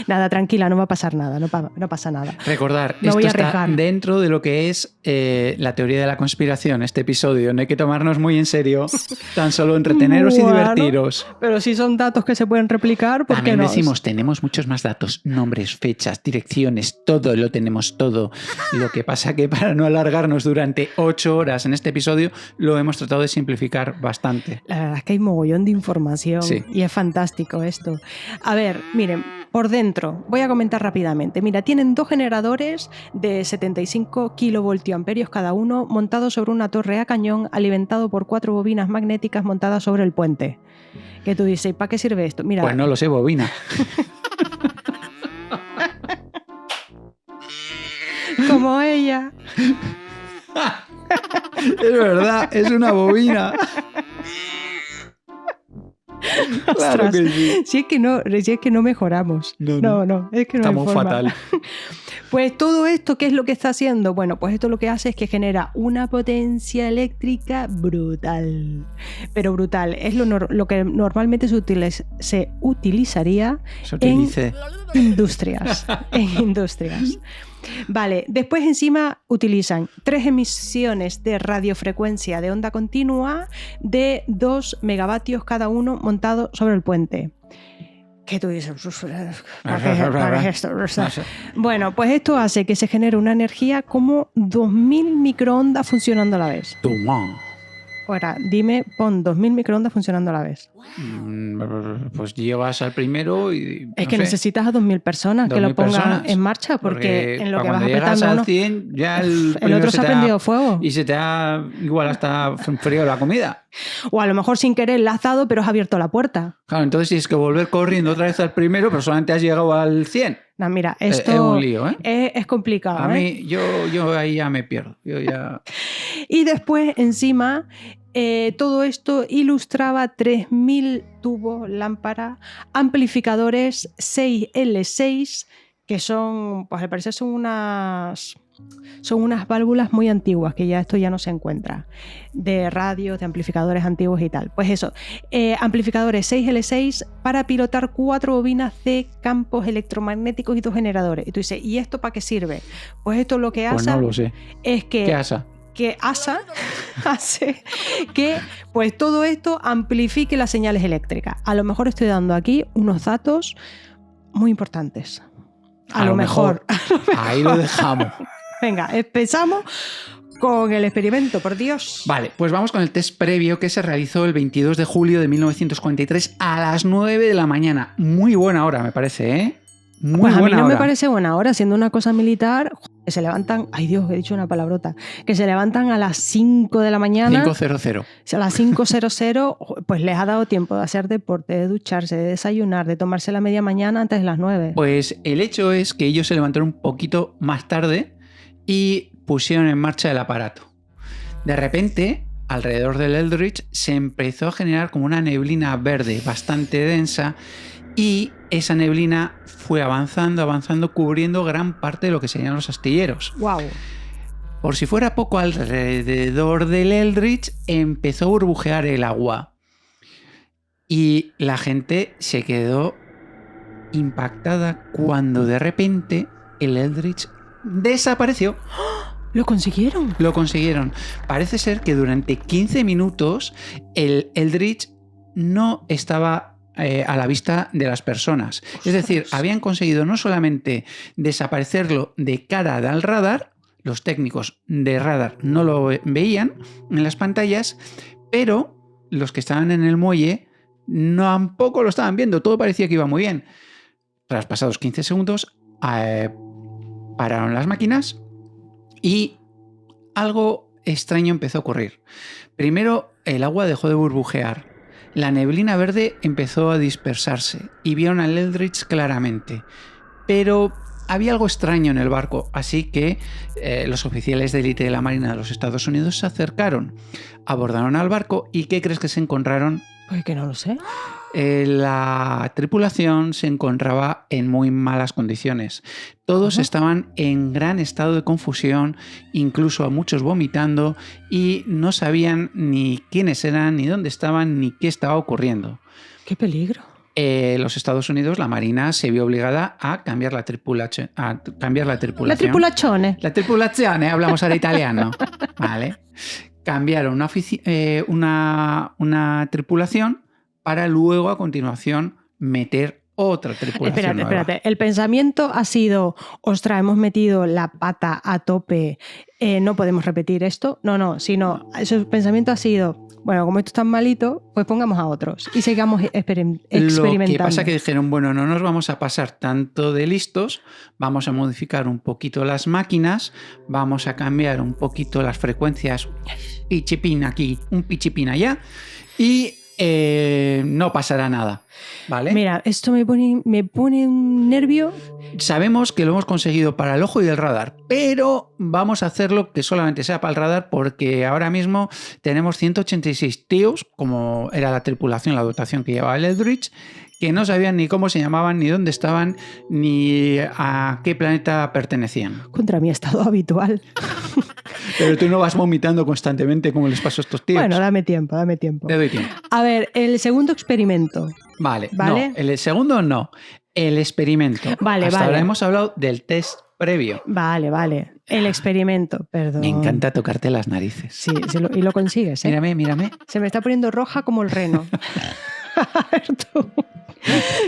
Nada, tranquila, no va a pasar nada, no pasa nada. Recordar, Me esto voy a está arriesgar. dentro de lo que es la teoría de la conspiración, este episodio. No hay que tomarnos muy en serio, tan solo entreteneros y divertiros. Pero si son datos que se pueden replicar, ¿por qué También no? decimos, tenemos muchos más datos, nombres, fechas, direcciones, todo lo tenemos todo. Lo que pasa que para no alargarnos durante 8 horas en este episodio, lo hemos tratado de simplificar bastante. La verdad es que hay mogollón de información, Sí. Y es fantástico esto. A ver, miren, por dentro, voy a comentar rápidamente. Mira, tienen 2 generadores de 75 kilovoltiamperios cada uno, montados sobre una torre a cañón, alimentado por 4 bobinas magnéticas montadas sobre el puente. Que tú dices, ¿para qué sirve esto? Mira, Pues no lo sé, bobina. como ella. Es verdad, es una bobina. Claro Ostras, que sí. si es que no mejoramos. No, es que no hay Estamos forma. fatal. Pues todo esto, ¿qué es lo que está haciendo? Bueno, pues esto lo que hace es que genera una potencia eléctrica brutal. Pero brutal. Es lo que normalmente se utilizaría Eso te dice. industrias. En industrias. Vale, después encima utilizan 3 emisiones de radiofrecuencia de onda continua de 2 megavatios cada uno montado sobre el puente. ¿Qué tú dices? ¿Para qué es esto? Bueno, pues esto hace que se genere una energía como 2000 microondas funcionando a la vez. Toma. Ahora, dime, pon 2000 microondas funcionando a la vez. Pues llegas al primero y... Es que necesitas a 2000 personas que lo pongan en marcha, porque en lo que vas cuando llegas apretando al uno, 100 ya el otro se ha prendido fuego. Y se te ha igual hasta enfriado la comida. O a lo mejor sin querer enlazado, pero has abierto la puerta. Claro, entonces tienes que volver corriendo otra vez al primero, pero solamente has llegado al 100. No, mira, esto es un lío, ¿eh? Es complicado. A mí, yo ahí ya me pierdo. Yo ya... Y después, encima, todo esto ilustraba 3000 tubos, lámparas, amplificadores 6L6, que son, pues al parecer son unas válvulas muy antiguas, que ya esto ya no se encuentra, de radios, de amplificadores antiguos y tal. Pues eso, amplificadores 6L6 para pilotar 4 bobinas de campos electromagnéticos y 2 generadores. Y tú dices, ¿y esto para qué sirve? Pues esto lo que hace Pues no lo sé. es que... ¿Qué hace? Que ASA hace que pues todo esto amplifique las señales eléctricas. A lo mejor estoy dando aquí unos datos muy importantes. A lo mejor. Ahí lo dejamos. Venga, empezamos con el experimento, por Dios. Vale, pues vamos con el test previo que se realizó el 22 de julio de 1943 a las 9 de la mañana. Muy buena hora, me parece, ¿eh? Muy pues a mí no hora. Me parece buena hora, siendo una cosa militar, que se levantan, ay Dios, he dicho una palabrota, que se levantan a las 5 de la mañana. 5:00. A las 5:00, pues les ha dado tiempo de hacer deporte, de ducharse, de desayunar, de tomarse la media mañana antes de las 9. Pues el hecho es que ellos se levantaron un poquito más tarde y pusieron en marcha el aparato. De repente, alrededor del Eldridge se empezó a generar como una neblina verde bastante densa y esa neblina fue avanzando, cubriendo gran parte de lo que serían los astilleros. ¡Wow! Por si fuera poco, alrededor del Eldridge empezó a burbujear el agua y la gente se quedó impactada cuando de repente el Eldridge desapareció. ¿Lo consiguieron? Lo consiguieron. Parece ser que durante 15 minutos el Eldridge no estaba a la vista de las personas. Es decir, habían conseguido no solamente desaparecerlo de cara al radar, los técnicos de radar no lo veían en las pantallas, pero los que estaban en el muelle tampoco lo estaban viendo. Todo parecía que iba muy bien. Tras pasados 15 segundos, pararon las máquinas y algo extraño empezó a ocurrir. Primero, el agua dejó de burbujear. La neblina verde empezó a dispersarse y vieron al Eldridge claramente. Pero había algo extraño en el barco, así que los oficiales de élite de la Marina de los Estados Unidos se acercaron, abordaron al barco y ¿qué crees que se encontraron? Pues que no lo sé. La tripulación se encontraba en muy malas condiciones. Todos estaban en gran estado de confusión, incluso a muchos vomitando, y no sabían ni quiénes eran, ni dónde estaban, ni qué estaba ocurriendo. ¡Qué peligro! Los Estados Unidos, la Marina, se vio obligada a cambiar la tripulación. La tripulazione. La tripulazione, hablamos ahora italiano. Vale. Cambiaron una tripulación para luego, a continuación, meter otra tripulación nueva. Espérate. El pensamiento ha sido, ostras, hemos metido la pata a tope, no podemos repetir esto. No, sino, el pensamiento ha sido, bueno, como esto es tan malito, pues pongamos a otros y sigamos experimentando. Lo que pasa es que dijeron, bueno, no nos vamos a pasar tanto de listos, vamos a modificar un poquito las máquinas, vamos a cambiar un poquito las frecuencias, pichipín aquí, un pichipín allá, y no pasará nada, ¿vale? Mira, esto me pone un nervio. Sabemos que lo hemos conseguido para el ojo y el radar, pero vamos a hacerlo que solamente sea para el radar porque ahora mismo tenemos 186 tíos, como era la tripulación, la dotación que llevaba el Eldridge, que no sabían ni cómo se llamaban, ni dónde estaban, ni a qué planeta pertenecían. Contra mi estado habitual. Pero tú no vas vomitando constantemente como les pasó a estos tíos. Bueno, dame tiempo. Te doy tiempo. A ver, el segundo experimento. Vale. No, el segundo no. El experimento. Hasta ahora hemos hablado del test previo. Vale. El experimento, perdón. Me encanta tocarte las narices. Sí, y lo consigues, ¿eh? Mírame. Se me está poniendo roja como el reno. A ver tú.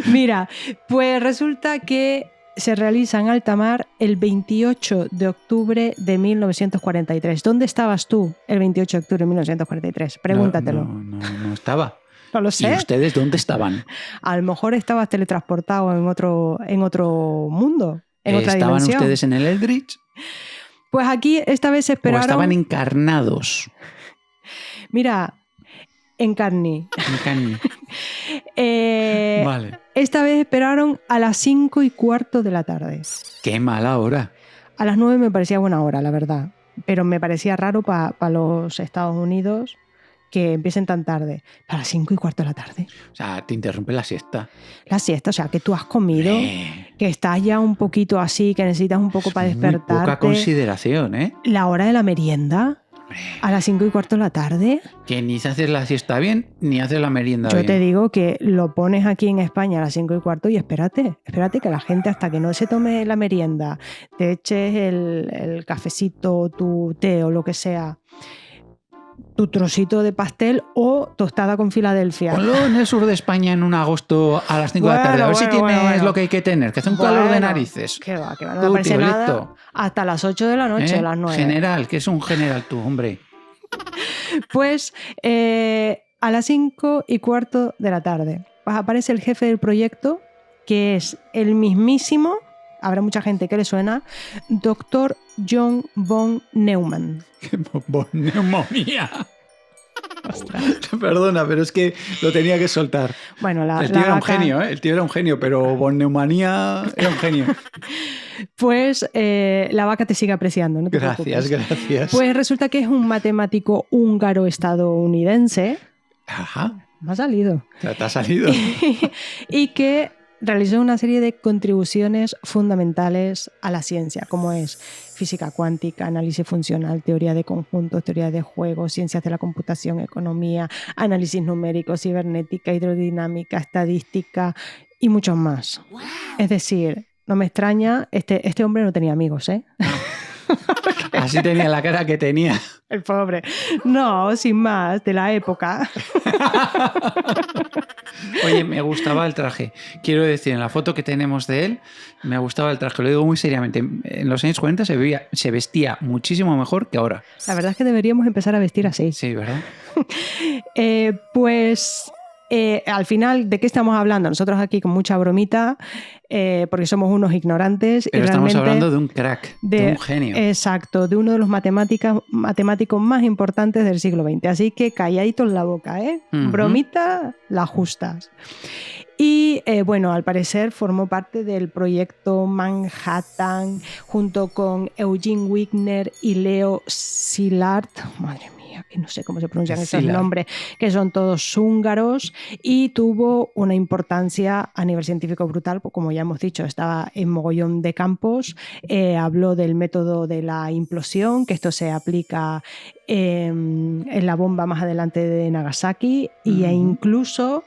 Mira, pues resulta que se realiza en alta mar el 28 de octubre de 1943. ¿Dónde estabas tú el 28 de octubre de 1943? Pregúntatelo. No estaba. No lo sé. ¿Y ustedes dónde estaban? A lo mejor estabas teletransportado en otro mundo, en otra ¿Estaban dimensión. ustedes en el Eldritch? Pues aquí esta vez se esperaron... ¿O estaban encarnados? Mira, en Carni. Vale. Esta vez esperaron a las 5:15 de la tarde. ¡Qué mala hora! A las 9 me parecía buena hora, la verdad. Pero me parecía raro para los Estados Unidos que empiecen tan tarde. Para las 5:15 de la tarde. O sea, te interrumpe la siesta. La siesta, o sea, que tú has comido, que estás ya un poquito así, que necesitas un poco para despertarte. Muy poca consideración, ¿eh? La hora de la merienda, a las 5:15 de la tarde. Que ni se hace la siesta bien, ni hace la merienda Yo bien. te digo que lo pones aquí en España a las 5:15 y espérate que la gente hasta que no se tome la merienda, te eches el cafecito, tu té o lo que sea, tu trocito de pastel o tostada con Filadelfia. Ponlo en el sur de España en un agosto a las 5 de la tarde, a ver si tienes lo que hay que tener, que hace un calor de narices. Que va, no me parece nada. Hasta las 8 de la noche, a las 9. General, que es un general tú, hombre. Pues a las 5:15 de la tarde pues aparece el jefe del proyecto, que es el mismísimo, habrá mucha gente que le suena, Dr. John von Neumann. Von Neumonía. Perdona, pero es que lo tenía que soltar. Bueno, el tío era un genio, ¿eh? El tío era un genio, pero von Neumanía era un genio. Pues la vaca te sigue apreciando, no te preocupes. Gracias. Pues resulta que es un matemático húngaro-estadounidense. Ajá. Me ha salido. Te ha salido. Y que realizó una serie de contribuciones fundamentales a la ciencia, como es física cuántica, análisis funcional, teoría de conjuntos, teoría de juegos, ciencias de la computación, economía, análisis numérico, cibernética, hidrodinámica, estadística y muchos más. Wow. Es decir, no me extraña, este hombre no tenía amigos, ¿eh? Así tenía la cara que tenía. El pobre. No, sin más, de la época. Oye, me gustaba el traje. Quiero decir, en la foto que tenemos de él, me gustaba el traje. Lo digo muy seriamente. En los años 40 se vestía muchísimo mejor que ahora. La verdad es que deberíamos empezar a vestir así. Sí, ¿verdad? Al final, ¿de qué estamos hablando? Nosotros aquí con mucha bromita, porque somos unos ignorantes. Pero y estamos hablando de un crack, de un genio. Exacto, de uno de los matemáticos más importantes del siglo XX. Así que calladitos en la boca, ¿eh? Uh-huh. Bromita, la justas. Y bueno, al parecer formó parte del proyecto Manhattan junto con Eugene Wigner y Leo Szilard. Madre mía, que no sé cómo se pronuncian estos nombres, que son todos húngaros, y tuvo una importancia a nivel científico brutal, pues como ya hemos dicho, estaba en mogollón de campos, habló del método de la implosión, que esto se aplica en la bomba más adelante de Nagasaki, e incluso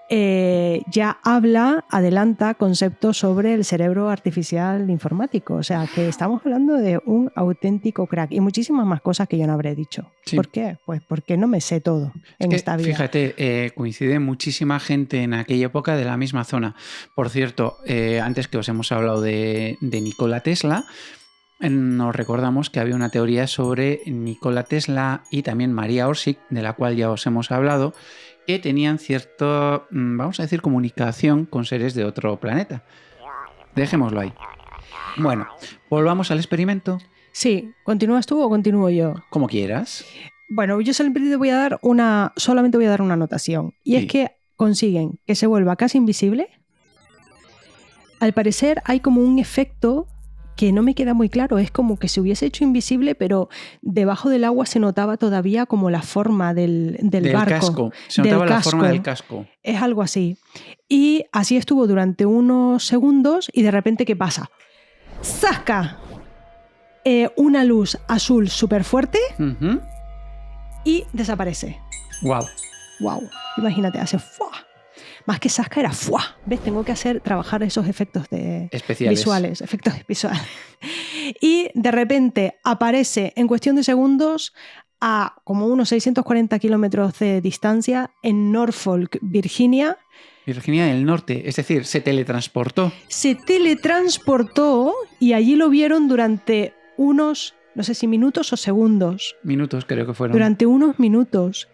ya adelanta conceptos sobre el cerebro artificial informático. O sea, que estamos hablando de un auténtico crack y muchísimas más cosas que yo no habré dicho. Sí. ¿Por qué? Pues porque no me sé todo en esta vida. Fíjate, coincide muchísima gente en aquella época de la misma zona. Por cierto, antes que os hemos hablado de Nikola Tesla, nos recordamos que había una teoría sobre Nikola Tesla y también María Orsic, de la cual ya os hemos hablado, que tenían cierta, vamos a decir, comunicación con seres de otro planeta. Dejémoslo ahí. Bueno, volvamos al experimento. Sí, ¿continúas tú o continúo yo? Como quieras. Bueno, yo solamente voy a dar una anotación. Y es que consiguen que se vuelva casi invisible. Al parecer hay como un efecto que no me queda muy claro, es como que se hubiese hecho invisible, pero debajo del agua se notaba todavía como la forma del barco. Casco. Se notaba la forma del casco. Es algo así. Y así estuvo durante unos segundos y de repente, ¿qué pasa? ¡Zasca! Una luz azul súper fuerte y desaparece. ¡Wow! ¡Wow! Imagínate, hace ¡fua! Más que Sasca era ¡fua! ¿Ves? Tengo que trabajar esos efectos visuales, efectos visuales. Y de repente aparece en cuestión de segundos a como unos 640 kilómetros de distancia en Norfolk, Virginia, Virginia del Norte, es decir, se teletransportó. Se teletransportó y allí lo vieron durante unos, no sé si minutos o segundos. Minutos creo que fueron. Durante unos minutos.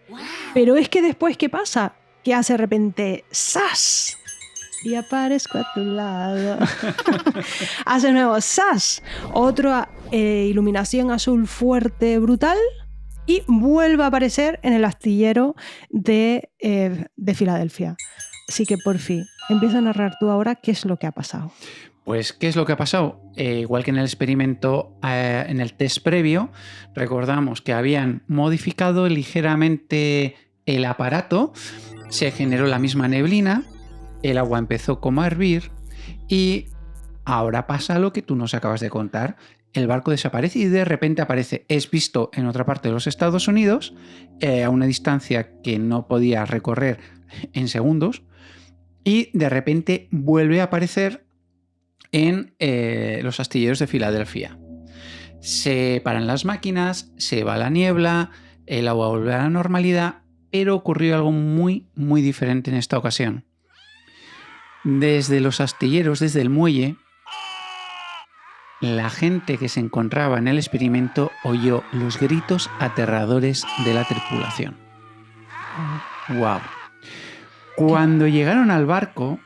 Pero es que después, ¿qué pasa? Que hace de repente ¡zas! Y aparezco a tu lado. Hace de nuevo ¡zas! Otra iluminación azul fuerte, brutal. Y vuelve a aparecer en el astillero de Filadelfia. Así que por fin, empieza a narrar tú ahora qué es lo que ha pasado. Pues, ¿qué es lo que ha pasado? Igual que en el experimento, en el test previo, recordamos que habían modificado ligeramente el aparato, se generó la misma neblina, el agua empezó como a hervir y ahora pasa lo que tú nos acabas de contar. El barco desaparece y de repente aparece. Es visto en otra parte de los Estados Unidos, a una distancia que no podía recorrer en segundos, y de repente vuelve a aparecer en los astilleros de Filadelfia. Se paran las máquinas, se va la niebla, el agua vuelve a la normalidad, pero ocurrió algo muy, muy diferente en esta ocasión. Desde los astilleros, desde el muelle, la gente que se encontraba en el experimento oyó los gritos aterradores de la tripulación. ¡Wow! Cuando llegaron al barco,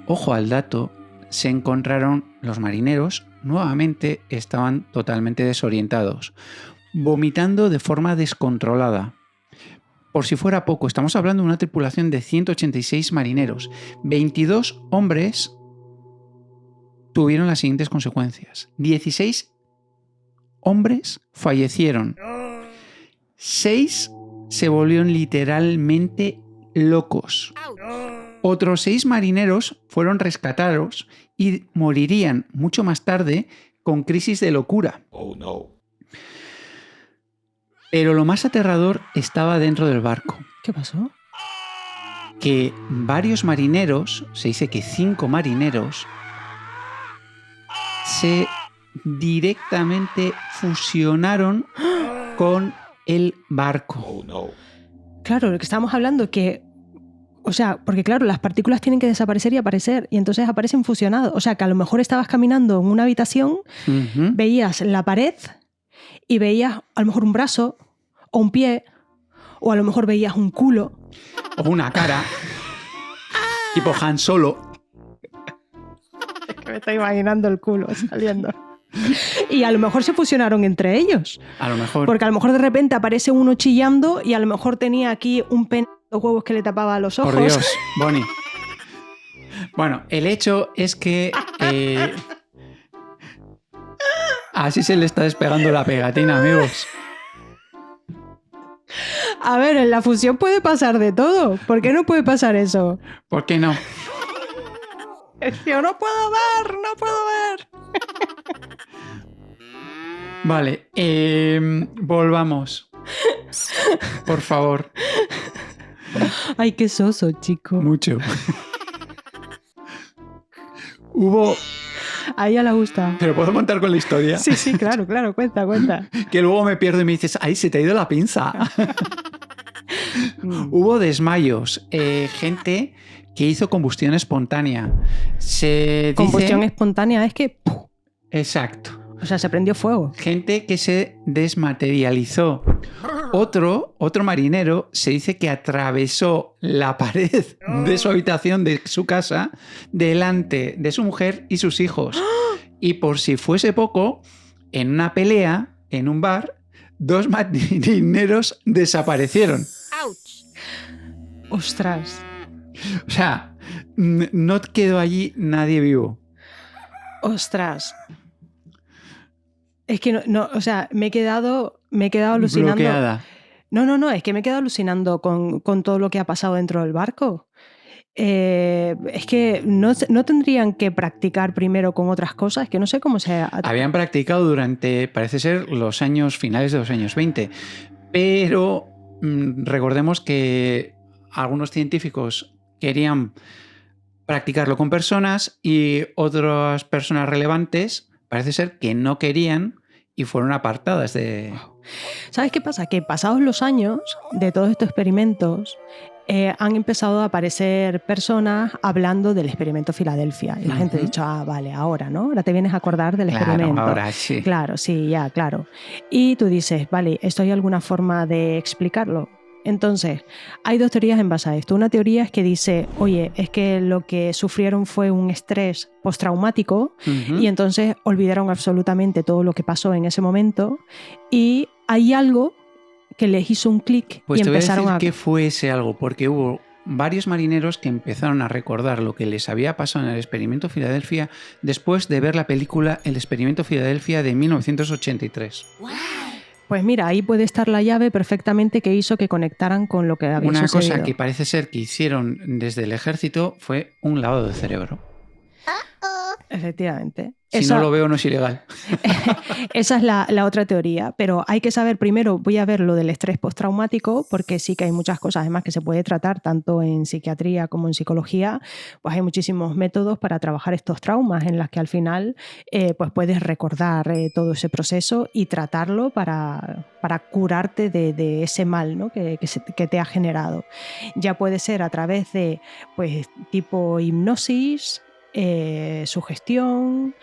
ojo al dato, se encontraron los marineros, nuevamente estaban totalmente desorientados, vomitando de forma descontrolada. Por si fuera poco, estamos hablando de una tripulación de 186 marineros. 22 hombres tuvieron las siguientes consecuencias. 16 hombres fallecieron. 6 se volvieron literalmente locos. Otros 6 marineros fueron rescatados y morirían mucho más tarde con crisis de locura. Oh, no. Pero lo más aterrador estaba dentro del barco. ¿Qué pasó? Que varios marineros, se dice que 5 marineros, se directamente fusionaron con el barco. Oh, no. Claro, lo que estábamos hablando es que, o sea, porque claro, las partículas tienen que desaparecer y aparecer, y entonces aparecen fusionados. O sea, que a lo mejor estabas caminando en una habitación, veías la pared y veías a lo mejor un brazo o un pie, o a lo mejor veías un culo. O una cara. Tipo Han Solo. Me estoy imaginando el culo saliendo. Y a lo mejor se fusionaron entre ellos. A lo mejor. Porque a lo mejor de repente aparece uno chillando y a lo mejor tenía aquí un pene de huevos que le tapaba los ojos. Por Dios, Bonnie. Bueno, el hecho es que así se le está despegando la pegatina, amigos. A ver, en la fusión puede pasar de todo. ¿Por qué no puede pasar eso? ¿Por qué no? Yo no puedo ver, no puedo ver. Vale, volvamos. Por favor. Ay, qué soso, chico. Mucho. Hubo... A ella le gusta. ¿Pero puedo contar con la historia? Sí, sí, claro, cuenta. Que luego me pierdo y me dices, ¡ay, se te ha ido la pinza! Hubo desmayos, gente que hizo combustión espontánea. Combustión espontánea es que... ¡puf! Exacto. O sea, se prendió fuego. Gente que se desmaterializó. Otro marinero se dice que atravesó la pared de su habitación, de su casa, delante de su mujer y sus hijos. Y por si fuese poco, en una pelea, en un bar, 2 marineros desaparecieron. Ostras. O sea, no quedó allí nadie vivo. Ostras. Es que no, o sea, me he quedado alucinando. Bloqueada. No, es que me he quedado alucinando con todo lo que ha pasado dentro del barco. Es que no tendrían que practicar primero con otras cosas, es que no sé cómo se... Habían practicado durante, parece ser, los años finales de los años 20, pero recordemos que algunos científicos querían practicarlo con personas y otras personas relevantes parece ser que no querían y fueron apartadas de... ¿Sabes qué pasa? Que pasados los años de todos estos experimentos, han empezado a aparecer personas hablando del experimento Filadelfia. Y la gente ha dicho, vale, ahora, ¿no? Ahora te vienes a acordar del experimento. Ahora sí. Claro, sí, ya, claro. Y tú dices, vale, ¿esto hay alguna forma de explicarlo? Entonces, hay dos teorías en base a esto. Una teoría es que dice, oye, es que lo que sufrieron fue un estrés postraumático y entonces olvidaron absolutamente todo lo que pasó en ese momento y hay algo que les hizo un clic pues y empezaron te voy a decir qué fue ese algo, porque hubo varios marineros que empezaron a recordar lo que les había pasado en el experimento Filadelfia después de ver la película El experimento Filadelfia de 1983. ¡Wow! Pues mira, ahí puede estar la llave perfectamente que hizo que conectaran con lo que había sucedido. Una cosa que parece ser que hicieron desde el ejército fue un lavado de cerebro. Efectivamente. Si no lo veo, no es ilegal. Esa es la otra teoría, pero hay que saber primero, voy a ver lo del estrés postraumático, porque sí que hay muchas cosas además que se puede tratar tanto en psiquiatría como en psicología, pues hay muchísimos métodos para trabajar estos traumas en las que al final pues puedes recordar todo ese proceso y tratarlo para curarte de ese mal, ¿no? que te ha generado. Ya puede ser a través de pues tipo hipnosis, sugestión,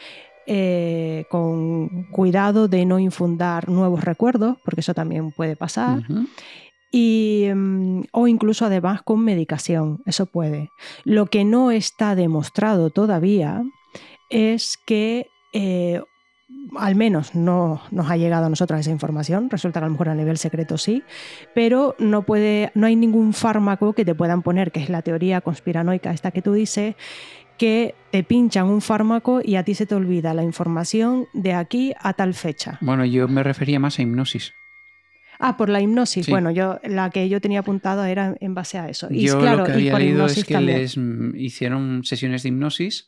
con cuidado de no infundar nuevos recuerdos, porque eso también puede pasar, o incluso además con medicación, eso puede. Lo que no está demostrado todavía es que al menos no nos ha llegado a nosotros esa información, resulta que a lo mejor a nivel secreto sí, pero no hay ningún fármaco que te puedan poner, que es la teoría conspiranoica esta que tú dices, que te pinchan un fármaco y a ti se te olvida la información de aquí a tal fecha. Bueno, yo me refería más a hipnosis. Por la hipnosis. Sí. Bueno, la que yo tenía apuntada era en base a eso. Yo claro, lo que había leído es que también les hicieron sesiones de hipnosis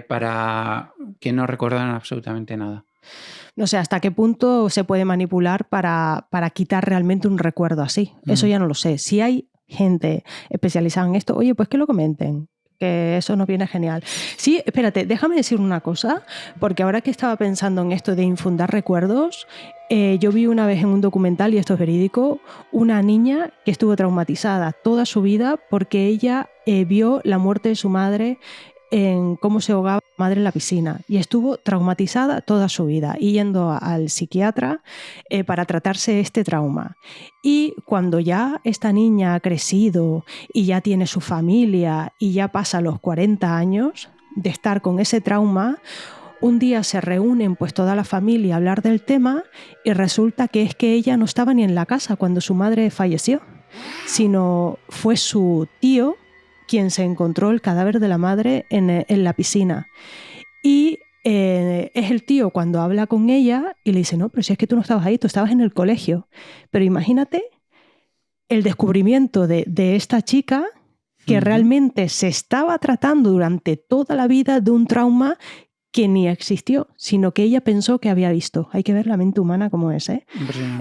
para que no recordaran absolutamente nada. No sé hasta qué punto se puede manipular para quitar realmente un recuerdo así. Eso ya no lo sé. Si hay gente especializada en esto, oye, pues que lo comenten, que eso nos viene genial. Sí, espérate, déjame decir una cosa, porque ahora que estaba pensando en esto de infundar recuerdos, yo vi una vez en un documental, y esto es verídico, una niña que estuvo traumatizada toda su vida porque ella vio la muerte de su madre en cómo se ahogaba la madre en la piscina y estuvo traumatizada toda su vida y yendo al psiquiatra para tratarse este trauma. Y cuando ya esta niña ha crecido y ya tiene su familia y ya pasa los 40 años de estar con ese trauma, un día se reúnen pues toda la familia a hablar del tema y resulta que es que ella no estaba ni en la casa cuando su madre falleció, sino fue su tío quien se encontró el cadáver de la madre en la piscina. Y es el tío cuando habla con ella y le dice, no, pero si es que tú no estabas ahí, tú estabas en el colegio. Pero imagínate el descubrimiento de esta chica que realmente se estaba tratando durante toda la vida de un trauma que ni existió, sino que ella pensó que había visto. Hay que ver la mente humana cómo es, ¿eh?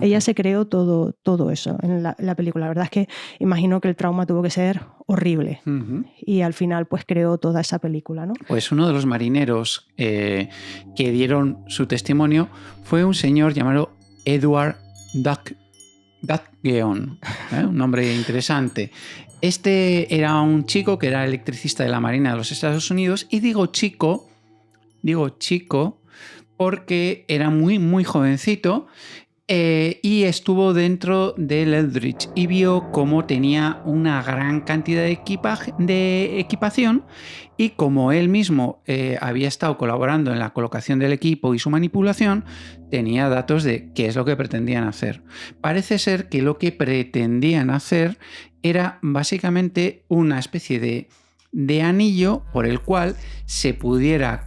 Ella se creó todo eso en la película. La verdad es que imagino que el trauma tuvo que ser horrible. Y al final pues creó toda esa película, ¿no? Pues uno de los marineros que dieron su testimonio fue un señor llamado Edward Dutgeon, un nombre interesante. Este era un chico que era electricista de la Marina de los Estados Unidos, y digo chico porque era muy muy jovencito y estuvo dentro del Eldridge y vio cómo tenía una gran cantidad de equipación, y como él mismo había estado colaborando en la colocación del equipo y su manipulación, tenía datos de qué es lo que pretendían hacer. Parece ser que lo que pretendían hacer era básicamente una especie de anillo por el cual se pudiera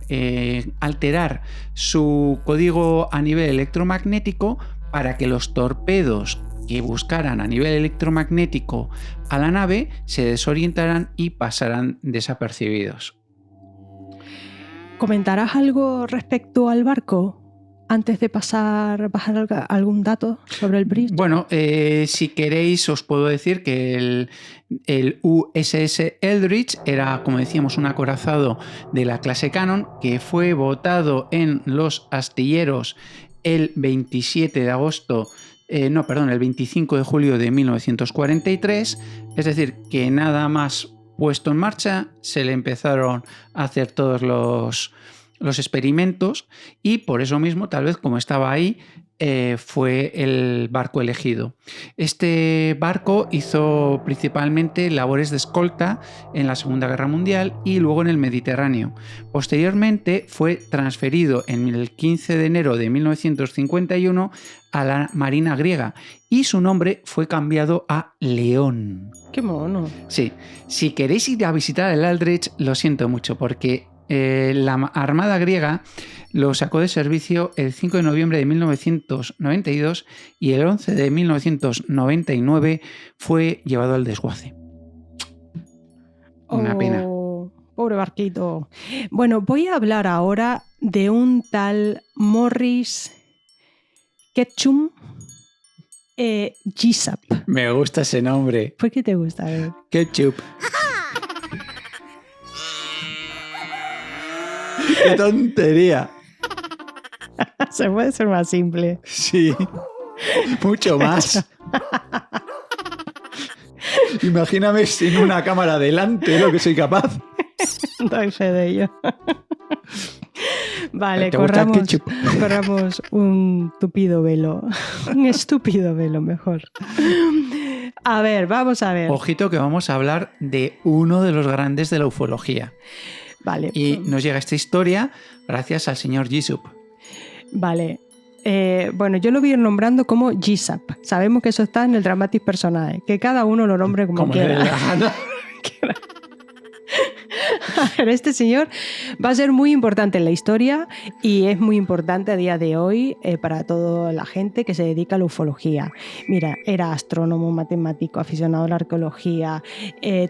alterar su código a nivel electromagnético para que los torpedos que buscaran a nivel electromagnético a la nave se desorientaran y pasaran desapercibidos. ¿Comentarás algo respecto al barco antes de bajar algún dato sobre el bridge? Bueno, si queréis os puedo decir que el USS Eldridge era, como decíamos, un acorazado de la clase Cannon que fue botado en los astilleros el 27 de agosto el 25 de julio de 1943, es decir, que nada más puesto en marcha se le empezaron a hacer todos los experimentos y por eso mismo, tal vez como estaba ahí, fue el barco elegido. Este barco hizo principalmente labores de escolta en la Segunda Guerra Mundial y luego en el Mediterráneo. Posteriormente fue transferido en el 15 de enero de 1951 a la Marina griega y su nombre fue cambiado a León. ¡Qué mono! Sí, si queréis ir a visitar el Aldrich, lo siento mucho porque la Armada griega lo sacó de servicio el 5 de noviembre de 1992 y el 11 de 1999 fue llevado al desguace. Una pena. Pobre barquito. Bueno, voy a hablar ahora de un tal Morris Ketchum Jessup. Me gusta ese nombre. ¿Por qué te gusta? A ver. Ketchup. ¡Qué tontería! Se puede ser más simple. Sí, mucho más. Imagíname sin una cámara delante lo que soy capaz. Doy fe de ello. Vale, ¿Te gusta el ketchup? corramos un tupido velo. Un estúpido velo, mejor. A ver, vamos a ver. Ojito que vamos a hablar de uno de los grandes de la ufología. Vale. Y nos llega esta historia gracias al señor Jessup. Vale. Bueno, yo lo voy a ir nombrando como Jessup. Sabemos que eso está en el Dramatis Personae. Que cada uno lo nombre como quiera. A ver, este señor va a ser muy importante en la historia y es muy importante a día de hoy para toda la gente que se dedica a la ufología. Mira, era astrónomo, matemático, aficionado a la arqueología,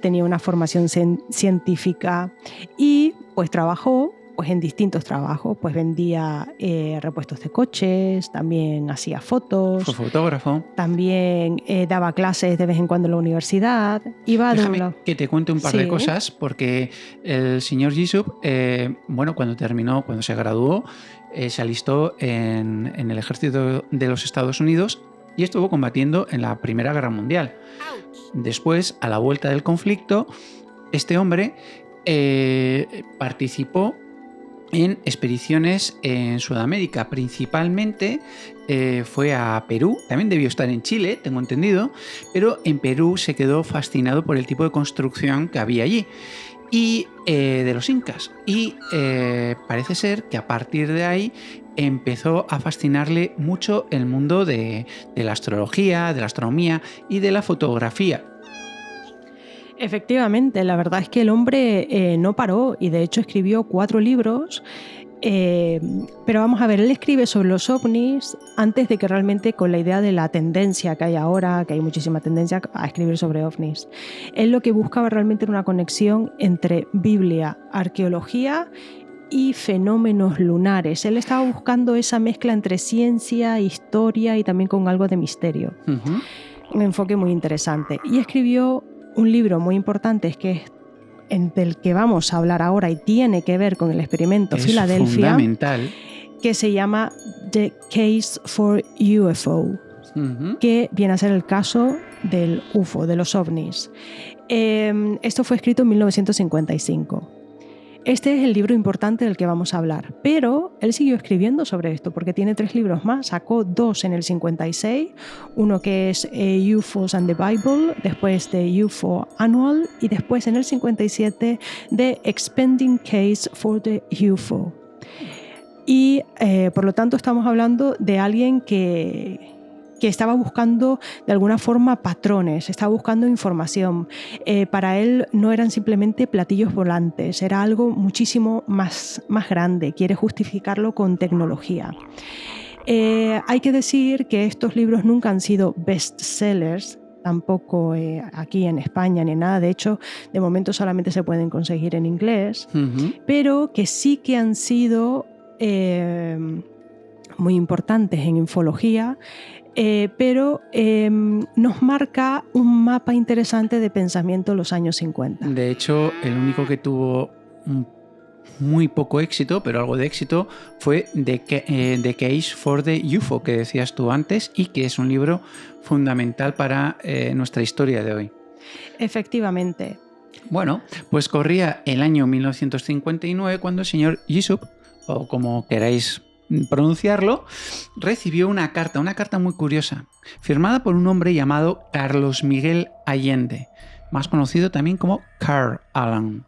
tenía una formación científica y pues trabajó pues en distintos trabajos, pues vendía repuestos de coches, también hacía fotos. Fue fotógrafo. También daba clases de vez en cuando en la universidad. Déjame que te cuente un par de cosas, porque el señor Jessup, cuando se graduó, se alistó en el ejército de los Estados Unidos y estuvo combatiendo en la Primera Guerra Mundial. Después, a la vuelta del conflicto, este hombre participó en expediciones en Sudamérica, principalmente fue a Perú, también debió estar en Chile, tengo entendido, pero en Perú se quedó fascinado por el tipo de construcción que había allí y de los incas, y parece ser que a partir de ahí empezó a fascinarle mucho el mundo de la astrología, de la astronomía y de la fotografía. Efectivamente, la verdad es que el hombre no paró y de hecho escribió 4 libros, pero vamos a ver, él escribe sobre los ovnis antes de que realmente con la idea de la tendencia que hay ahora, que hay muchísima tendencia a escribir sobre ovnis. Él lo que buscaba realmente era una conexión entre Biblia, arqueología y fenómenos lunares. Él estaba buscando esa mezcla entre ciencia, historia y también con algo de misterio. Uh-huh. Un enfoque muy interesante. Y escribió un libro muy importante que es del que vamos a hablar ahora y tiene que ver con el experimento Filadelfia, fundamental, que se llama The Case for UFO, que viene a ser el caso del UFO, de los ovnis. Esto fue escrito en 1955. Este es el libro importante del que vamos a hablar, pero él siguió escribiendo sobre esto porque tiene 3 libros más, sacó 2 en el 56, uno que es UFOs and the Bible, después de UFO Annual y después en el 57 The Expanding Case for the UFO. Y por lo tanto estamos hablando de alguien que estaba buscando de alguna forma patrones, estaba buscando información. Para él no eran simplemente platillos volantes, era algo muchísimo más grande, quiere justificarlo con tecnología. Hay que decir que estos libros nunca han sido bestsellers, tampoco aquí en España ni nada, de hecho de momento solamente se pueden conseguir en inglés, pero que sí que han sido muy importantes en ufología. Pero nos marca un mapa interesante de pensamiento en los años 50. De hecho, el único que tuvo un muy poco éxito, pero algo de éxito, fue The Case for the UFO, que decías tú antes, y que es un libro fundamental para nuestra historia de hoy. Efectivamente. Bueno, pues corría el año 1959 cuando el señor Yusuf, o como queráis pronunciarlo, recibió una carta muy curiosa, firmada por un hombre llamado Carlos Miguel Allende, más conocido también como Carl Allen.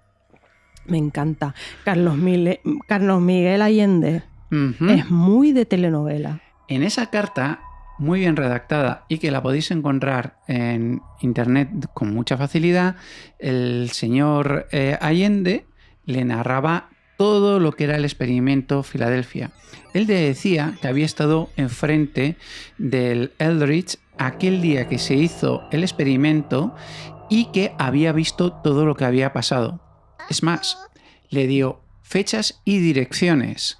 Me encanta. Carlos Miguel Allende. Uh-huh. Es muy de telenovela. En esa carta, muy bien redactada y que la podéis encontrar en internet con mucha facilidad, el señor Allende le narraba todo lo que era el experimento Filadelfia. Él decía que había estado enfrente del Eldridge aquel día que se hizo el experimento y que había visto todo lo que había pasado. Es más, le dio fechas y direcciones.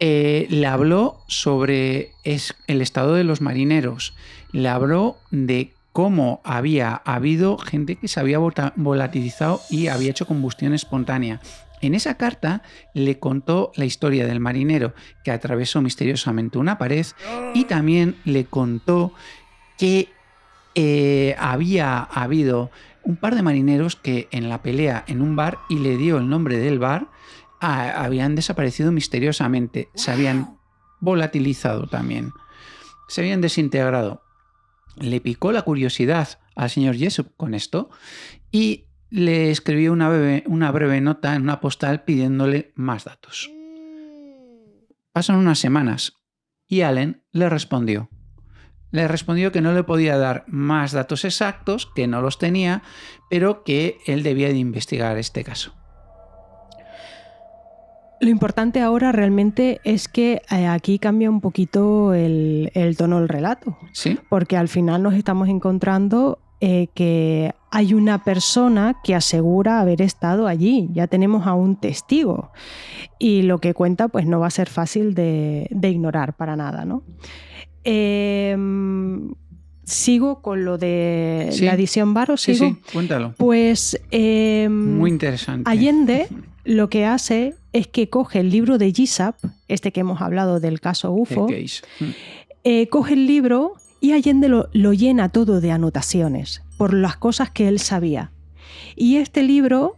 Le habló sobre el estado de los marineros. Le habló de cómo había habido gente que se había volatilizado y había hecho combustión espontánea. En esa carta le contó la historia del marinero que atravesó misteriosamente una pared y también le contó que había habido un par de marineros que en la pelea en un bar, y le dio el nombre del bar, habían desaparecido misteriosamente, se habían volatilizado también, se habían desintegrado. Le picó la curiosidad al señor Jessup con esto y le escribió una breve nota en una postal pidiéndole más datos. Pasan unas semanas y Allen le respondió. Le respondió que no le podía dar más datos exactos, que no los tenía, pero que él debía de investigar este caso. Lo importante ahora realmente es que aquí cambia un poquito el tono del relato. ¿Sí? Porque al final nos estamos encontrando que hay una persona que asegura haber estado allí. Ya tenemos a un testigo. Y lo que cuenta pues no va a ser fácil de ignorar para nada, ¿no? Sigo con lo de la edición Barro. ¿Sigo? Sí, cuéntalo. Pues muy interesante. Allende lo que hace es que coge el libro de GISAP, este que hemos hablado del caso UFO, coge el libro y Allende lo llena todo de anotaciones por las cosas que él sabía. Y este libro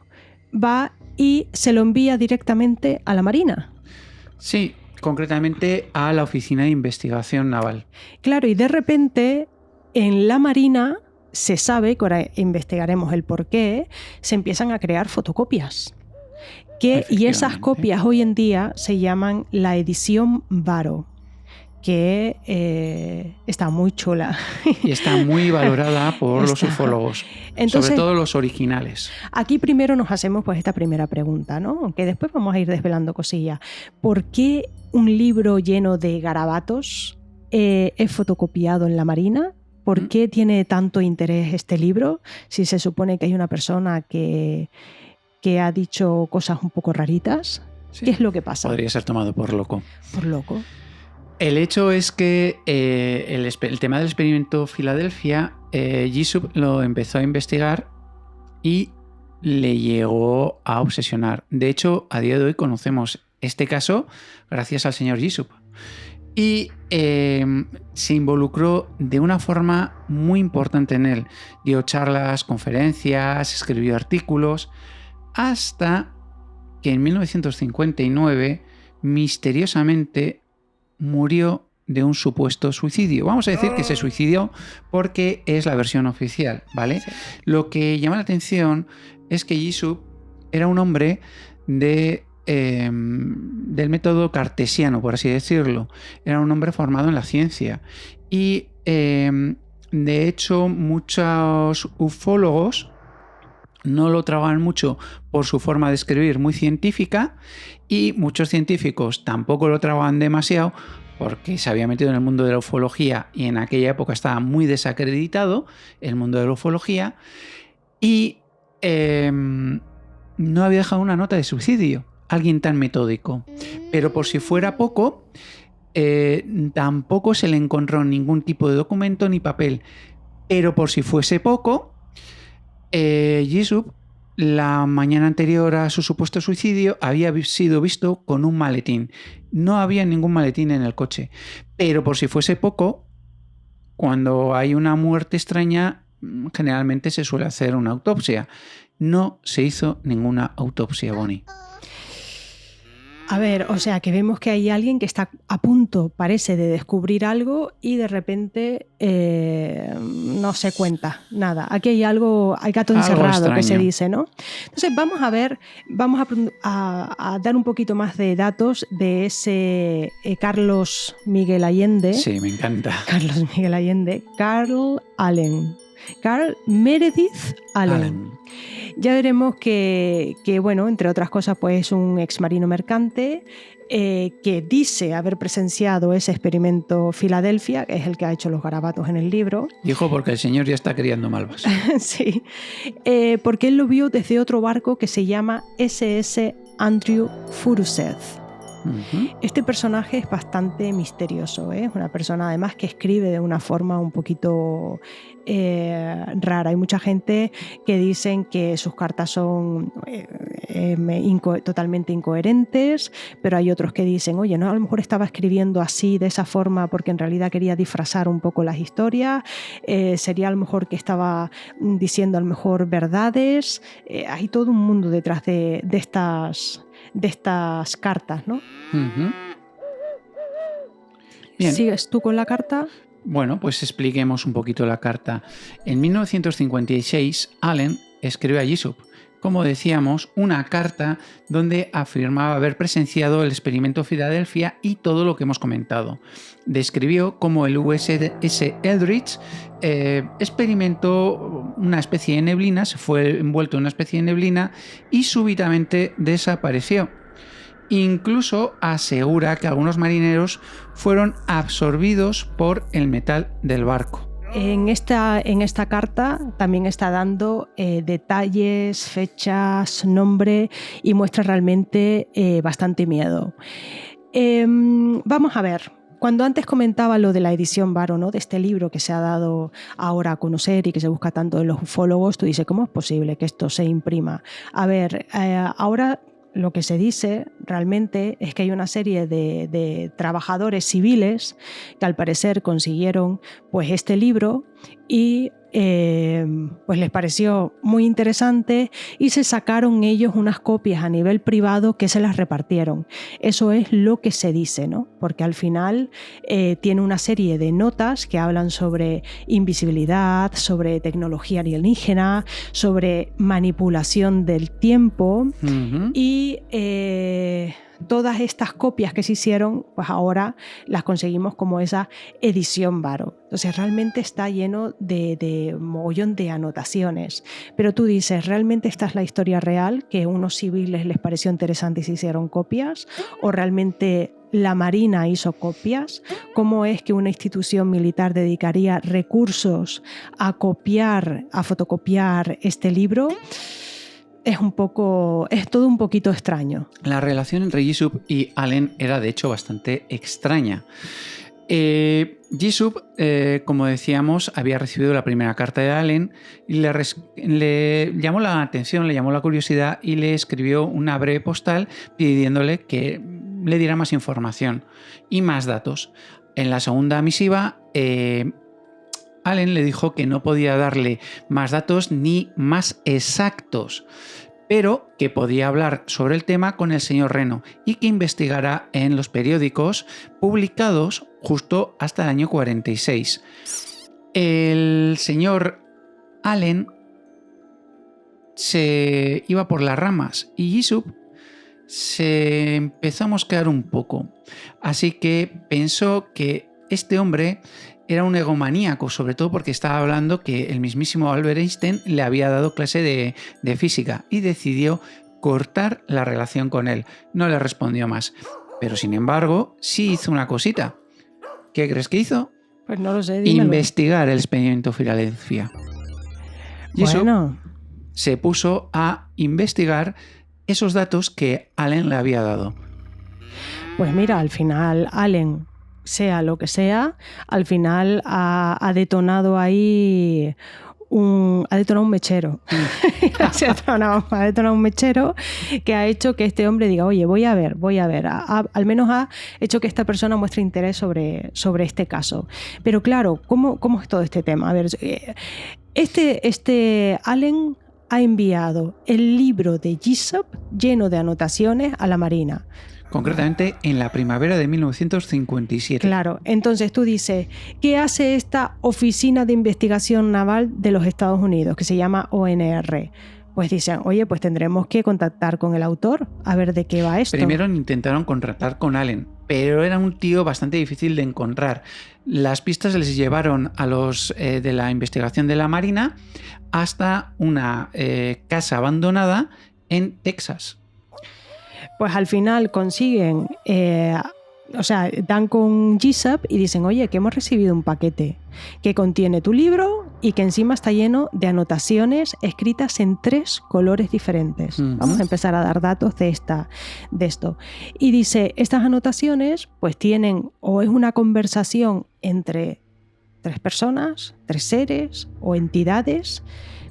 va y se lo envía directamente a la Marina. Sí, concretamente a la Oficina de Investigación Naval. Claro, y de repente en la Marina se sabe, que ahora investigaremos el porqué, se empiezan a crear fotocopias. Y esas copias hoy en día se llaman la edición Barrow, que está muy chula. Y está muy valorada por los ufólogos, entonces, sobre todo los originales. Aquí primero nos hacemos pues esta primera pregunta, ¿no? Aunque después vamos a ir desvelando cosillas. ¿Por qué un libro lleno de garabatos es fotocopiado en la Marina? ¿Por qué tiene tanto interés este libro? Si se supone que hay una persona que ha dicho cosas un poco raritas. Sí. ¿Qué es lo que pasa? Podría ser tomado por loco. Por loco. El hecho es que el tema del experimento Filadelfia, Jessup lo empezó a investigar y le llegó a obsesionar. De hecho, a día de hoy conocemos este caso gracias al señor Jessup. Y se involucró de una forma muy importante en él. Dio charlas, conferencias, escribió artículos, hasta que en 1959 misteriosamente murió de un supuesto suicidio. Vamos a decir que se suicidó porque es la versión oficial, ¿vale? Sí. Lo que llama la atención es que Jessup era un hombre del método cartesiano, por así decirlo. Era un hombre formado en la ciencia. Y de hecho muchos ufólogos no lo tragaban mucho por su forma de escribir muy científica, y muchos científicos tampoco lo tragaban demasiado porque se había metido en el mundo de la ufología y en aquella época estaba muy desacreditado el mundo de la ufología, y no había dejado una nota de suicidio alguien tan metódico. Pero por si fuera poco, tampoco se le encontró ningún tipo de documento ni papel. Pero por si fuese poco, Jessup la mañana anterior a su supuesto suicidio había sido visto con un maletín. No había ningún maletín en el coche. Pero por si fuese poco, cuando hay una muerte extraña, generalmente se suele hacer una autopsia. No se hizo ninguna autopsia, Bonnie. A ver, o sea, que vemos que hay alguien que está a punto, parece, de descubrir algo y de repente no se cuenta nada. Aquí hay algo, hay gato encerrado, extraño, que se dice, ¿no? Entonces vamos a ver, vamos a dar un poquito más de datos de ese Carlos Miguel Allende. Sí, me encanta. Carlos Miguel Allende. Carl Allen. Carl Meredith Allen. Ya veremos que, bueno, entre otras cosas, pues es un exmarino mercante que dice haber presenciado ese experimento Filadelfia, que es el que ha hecho los garabatos en el libro. Dijo porque el señor ya está criando malvas. Sí, porque él lo vio desde otro barco que se llama SS Andrew Furuseth. Este personaje es bastante misterioso, ¿eh? Es una persona además que escribe de una forma un poquito rara. Hay mucha gente que dicen que sus cartas son totalmente incoherentes, pero hay otros que dicen, oye, no, a lo mejor estaba escribiendo así, de esa forma, porque en realidad quería disfrazar un poco las historias, sería a lo mejor que estaba diciendo a lo mejor verdades. Hay todo un mundo detrás de estas cartas, ¿no? Bien. ¿Sigues tú con la carta? Bueno, pues expliquemos un poquito la carta. En 1956, Allen escribió a Jessop, como decíamos, una carta donde afirmaba haber presenciado el experimento Filadelfia y todo lo que hemos comentado. Describió cómo el USS Eldridge experimentó una especie de neblina, se fue envuelto en una especie de neblina y súbitamente desapareció. Incluso asegura que algunos marineros fueron absorbidos por el metal del barco. En esta carta también está dando detalles, fechas, nombre y muestra realmente bastante miedo. Vamos a ver. Cuando antes comentaba lo de la edición Barrow, ¿no?, de este libro que se ha dado ahora a conocer y que se busca tanto en los ufólogos, tú dices, ¿cómo es posible que esto se imprima? A ver, ahora lo que se dice realmente es que hay una serie de trabajadores civiles que al parecer consiguieron pues este libro y pues les pareció muy interesante y se sacaron ellos unas copias a nivel privado que se las repartieron. Eso es lo que se dice, ¿no? Porque al final tiene una serie de notas que hablan sobre invisibilidad, sobre tecnología alienígena, sobre manipulación del tiempo y todas estas copias que se hicieron, pues ahora las conseguimos como esa edición Barrow. Entonces realmente está lleno de mogollón de anotaciones. Pero tú dices, ¿realmente esta es la historia real? ¿Que a unos civiles les pareció interesante y se hicieron copias? ¿O realmente la Marina hizo copias? ¿Cómo es que una institución militar dedicaría recursos a copiar, a fotocopiar este libro? Es todo un poquito extraño. La relación entre Jessop y Allen era de hecho bastante extraña. Jessop, como decíamos, había recibido la primera carta de Allen y le llamó la atención, le llamó la curiosidad y le escribió una breve postal pidiéndole que le diera más información y más datos. En la segunda misiva, Allen le dijo que no podía darle más datos ni más exactos, pero que podía hablar sobre el tema con el señor Reno y que investigará en los periódicos publicados justo hasta el año 46. El señor Allen se iba por las ramas y Jessop se empezó a mosquear un poco, así que pensó que este hombre era un egomaníaco, sobre todo porque estaba hablando que el mismísimo Albert Einstein le había dado clase de física y decidió cortar la relación con él. No le respondió más. Pero sin embargo, sí hizo una cosita. ¿Qué crees que hizo? Pues no lo sé, dímelo. Investigar el experimento Filadelfia. Y eso se puso a investigar esos datos que Allen le había dado. Pues mira, al final Allen, sea lo que sea, al final ha detonado ahí ha detonado un mechero. Ha detonado un mechero que ha hecho que este hombre diga, oye, voy a ver. Al menos ha hecho que esta persona muestre interés sobre este caso. Pero claro, ¿cómo es todo este tema? A ver, este Allen ha enviado el libro de Jessop lleno de anotaciones a la Marina. Concretamente en la primavera de 1957. Claro, entonces tú dices, ¿qué hace esta Oficina de Investigación Naval de los Estados Unidos, que se llama ONR? Pues dicen, oye, pues tendremos que contactar con el autor a ver de qué va esto. Primero intentaron contactar con Allen, pero era un tío bastante difícil de encontrar. Las pistas les llevaron a los de la investigación de la Marina hasta una casa abandonada en Texas. Pues al final consiguen, dan con Jessop y dicen, oye, que hemos recibido un paquete que contiene tu libro y que encima está lleno de anotaciones escritas en 3 colores diferentes. Uh-huh. Vamos a empezar a dar datos de esto. Y dice, estas anotaciones pues tienen o es una conversación entre 3 personas, 3 seres o entidades,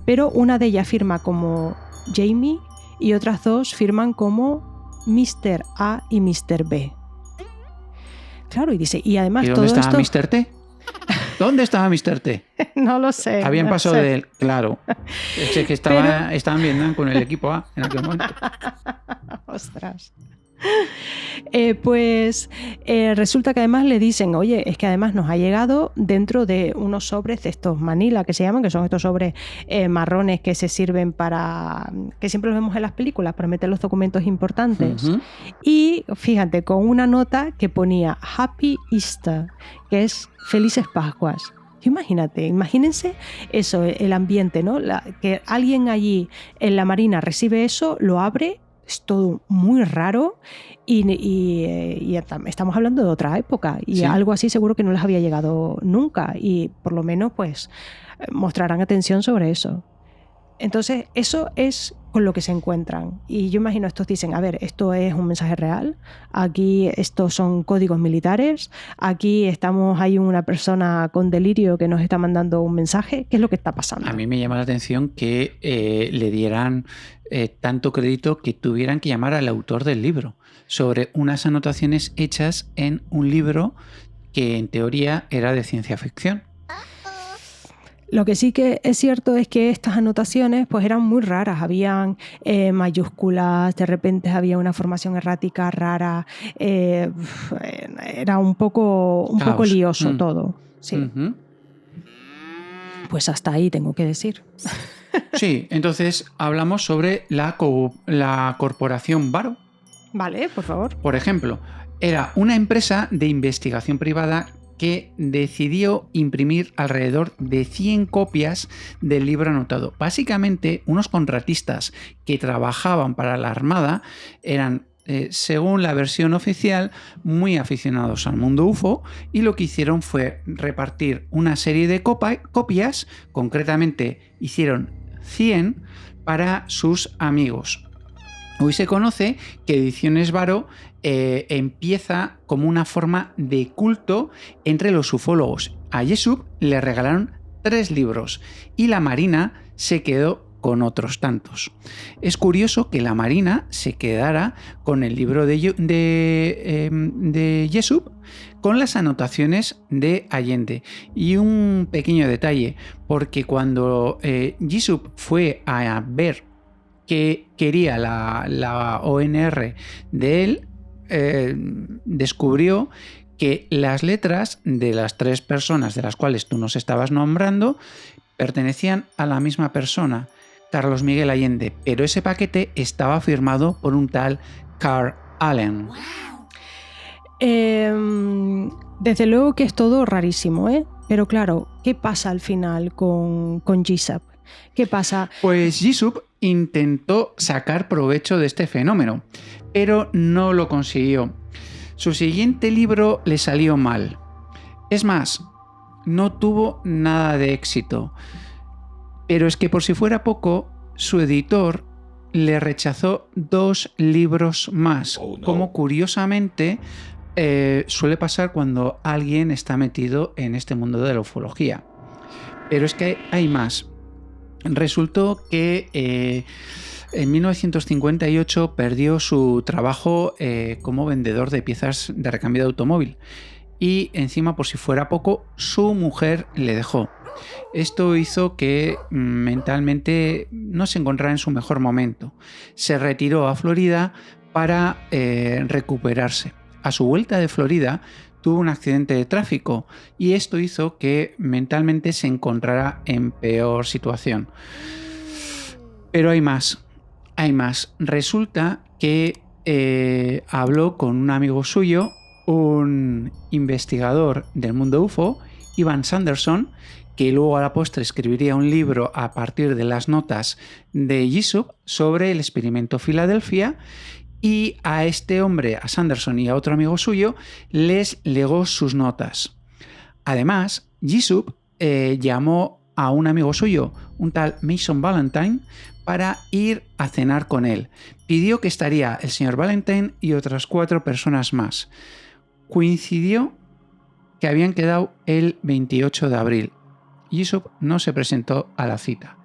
pero una de ellas firma como Jamie y otras 2 firman como Mr. A y Mr. B. Claro, y dice, y además todo esto... ¿Dónde estaba Mr. T? ¿Dónde estaba Mr. T? No lo sé. Habían pasado de él, claro. Es que estaban viendo con el equipo A en aquel momento. Ostras. Resulta que además le dicen, oye, es que además nos ha llegado dentro de unos sobres de estos Manila que se llaman, que son estos sobres marrones que se sirven que siempre los vemos en las películas para meter los documentos importantes. Uh-huh. Y fíjate, con una nota que ponía Happy Easter, que es Felices Pascuas. Imagínense eso, el ambiente, ¿no? Que alguien allí en la Marina recibe eso, lo abre. Es todo muy raro y estamos hablando de otra época y sí. Algo así seguro que no les había llegado nunca y por lo menos pues mostrarán atención sobre eso. Entonces eso es con lo que se encuentran y yo imagino estos dicen, a ver, esto es un mensaje real, aquí estos son códigos militares, aquí hay una persona con delirio que nos está mandando un mensaje, ¿qué es lo que está pasando? A mí me llama la atención que le dieran tanto crédito que tuvieran que llamar al autor del libro sobre unas anotaciones hechas en un libro que en teoría era de ciencia ficción. Lo que sí que es cierto es que estas anotaciones pues eran muy raras, habían mayúsculas, de repente había una formación errática rara, era un poco lioso todo. Sí. Uh-huh. Pues hasta ahí tengo que decir. Sí, entonces hablamos sobre la corporación Barrow. Vale, por favor. Por ejemplo, era una empresa de investigación privada que decidió imprimir alrededor de 100 copias del libro anotado. Básicamente, unos contratistas que trabajaban para la Armada eran, según la versión oficial, muy aficionados al mundo UFO y lo que hicieron fue repartir una serie de copias, concretamente hicieron 100 para sus amigos. Hoy se conoce que Ediciones Barrow empieza como una forma de culto entre los ufólogos. A Jessop le regalaron 3 libros y la Marina se quedó con otros tantos. Es curioso que la Marina se quedara con el libro de Jessop con las anotaciones de Allende. Y un pequeño detalle, porque cuando Jessop fue a ver qué quería la ONR de él, descubrió que las letras de las 3 personas de las cuales tú nos estabas nombrando pertenecían a la misma persona, Carlos Miguel Allende, pero ese paquete estaba firmado por un tal Carl Allen. Desde luego que es todo rarísimo, ¿eh? Pero claro, ¿qué pasa al final con Jessop? ¿Qué pasa? Pues Jessop intentó sacar provecho de este fenómeno, pero no lo consiguió. Su siguiente libro le salió mal. Es más, no tuvo nada de éxito. Pero es que por si fuera poco, su editor le rechazó 2 libros más, como curiosamente suele pasar cuando alguien está metido en este mundo de la ufología. Pero es que hay más. resultó que en 1958 perdió su trabajo como vendedor de piezas de recambio de automóvil y encima, por si fuera poco, su mujer le dejó. Esto hizo que mentalmente no se encontrara en su mejor momento. Se retiró a Florida para recuperarse. A su vuelta de Florida tuvo un accidente de tráfico y esto hizo que mentalmente se encontrara en peor situación. Pero hay más. Resulta que habló con un amigo suyo, un investigador del mundo UFO, Ivan Sanderson, que luego a la postre escribiría un libro a partir de las notas de Jessop sobre el experimento Filadelfia, y a este hombre, a Sanderson y a otro amigo suyo, les legó sus notas. Además, Jessop llamó a un amigo suyo, un tal Mason Valentine, para ir a cenar con él. Pidió que estaría el señor Valentine y otras 4 personas más. Coincidió que habían quedado el 28 de abril. Jessop no se presentó a la cita.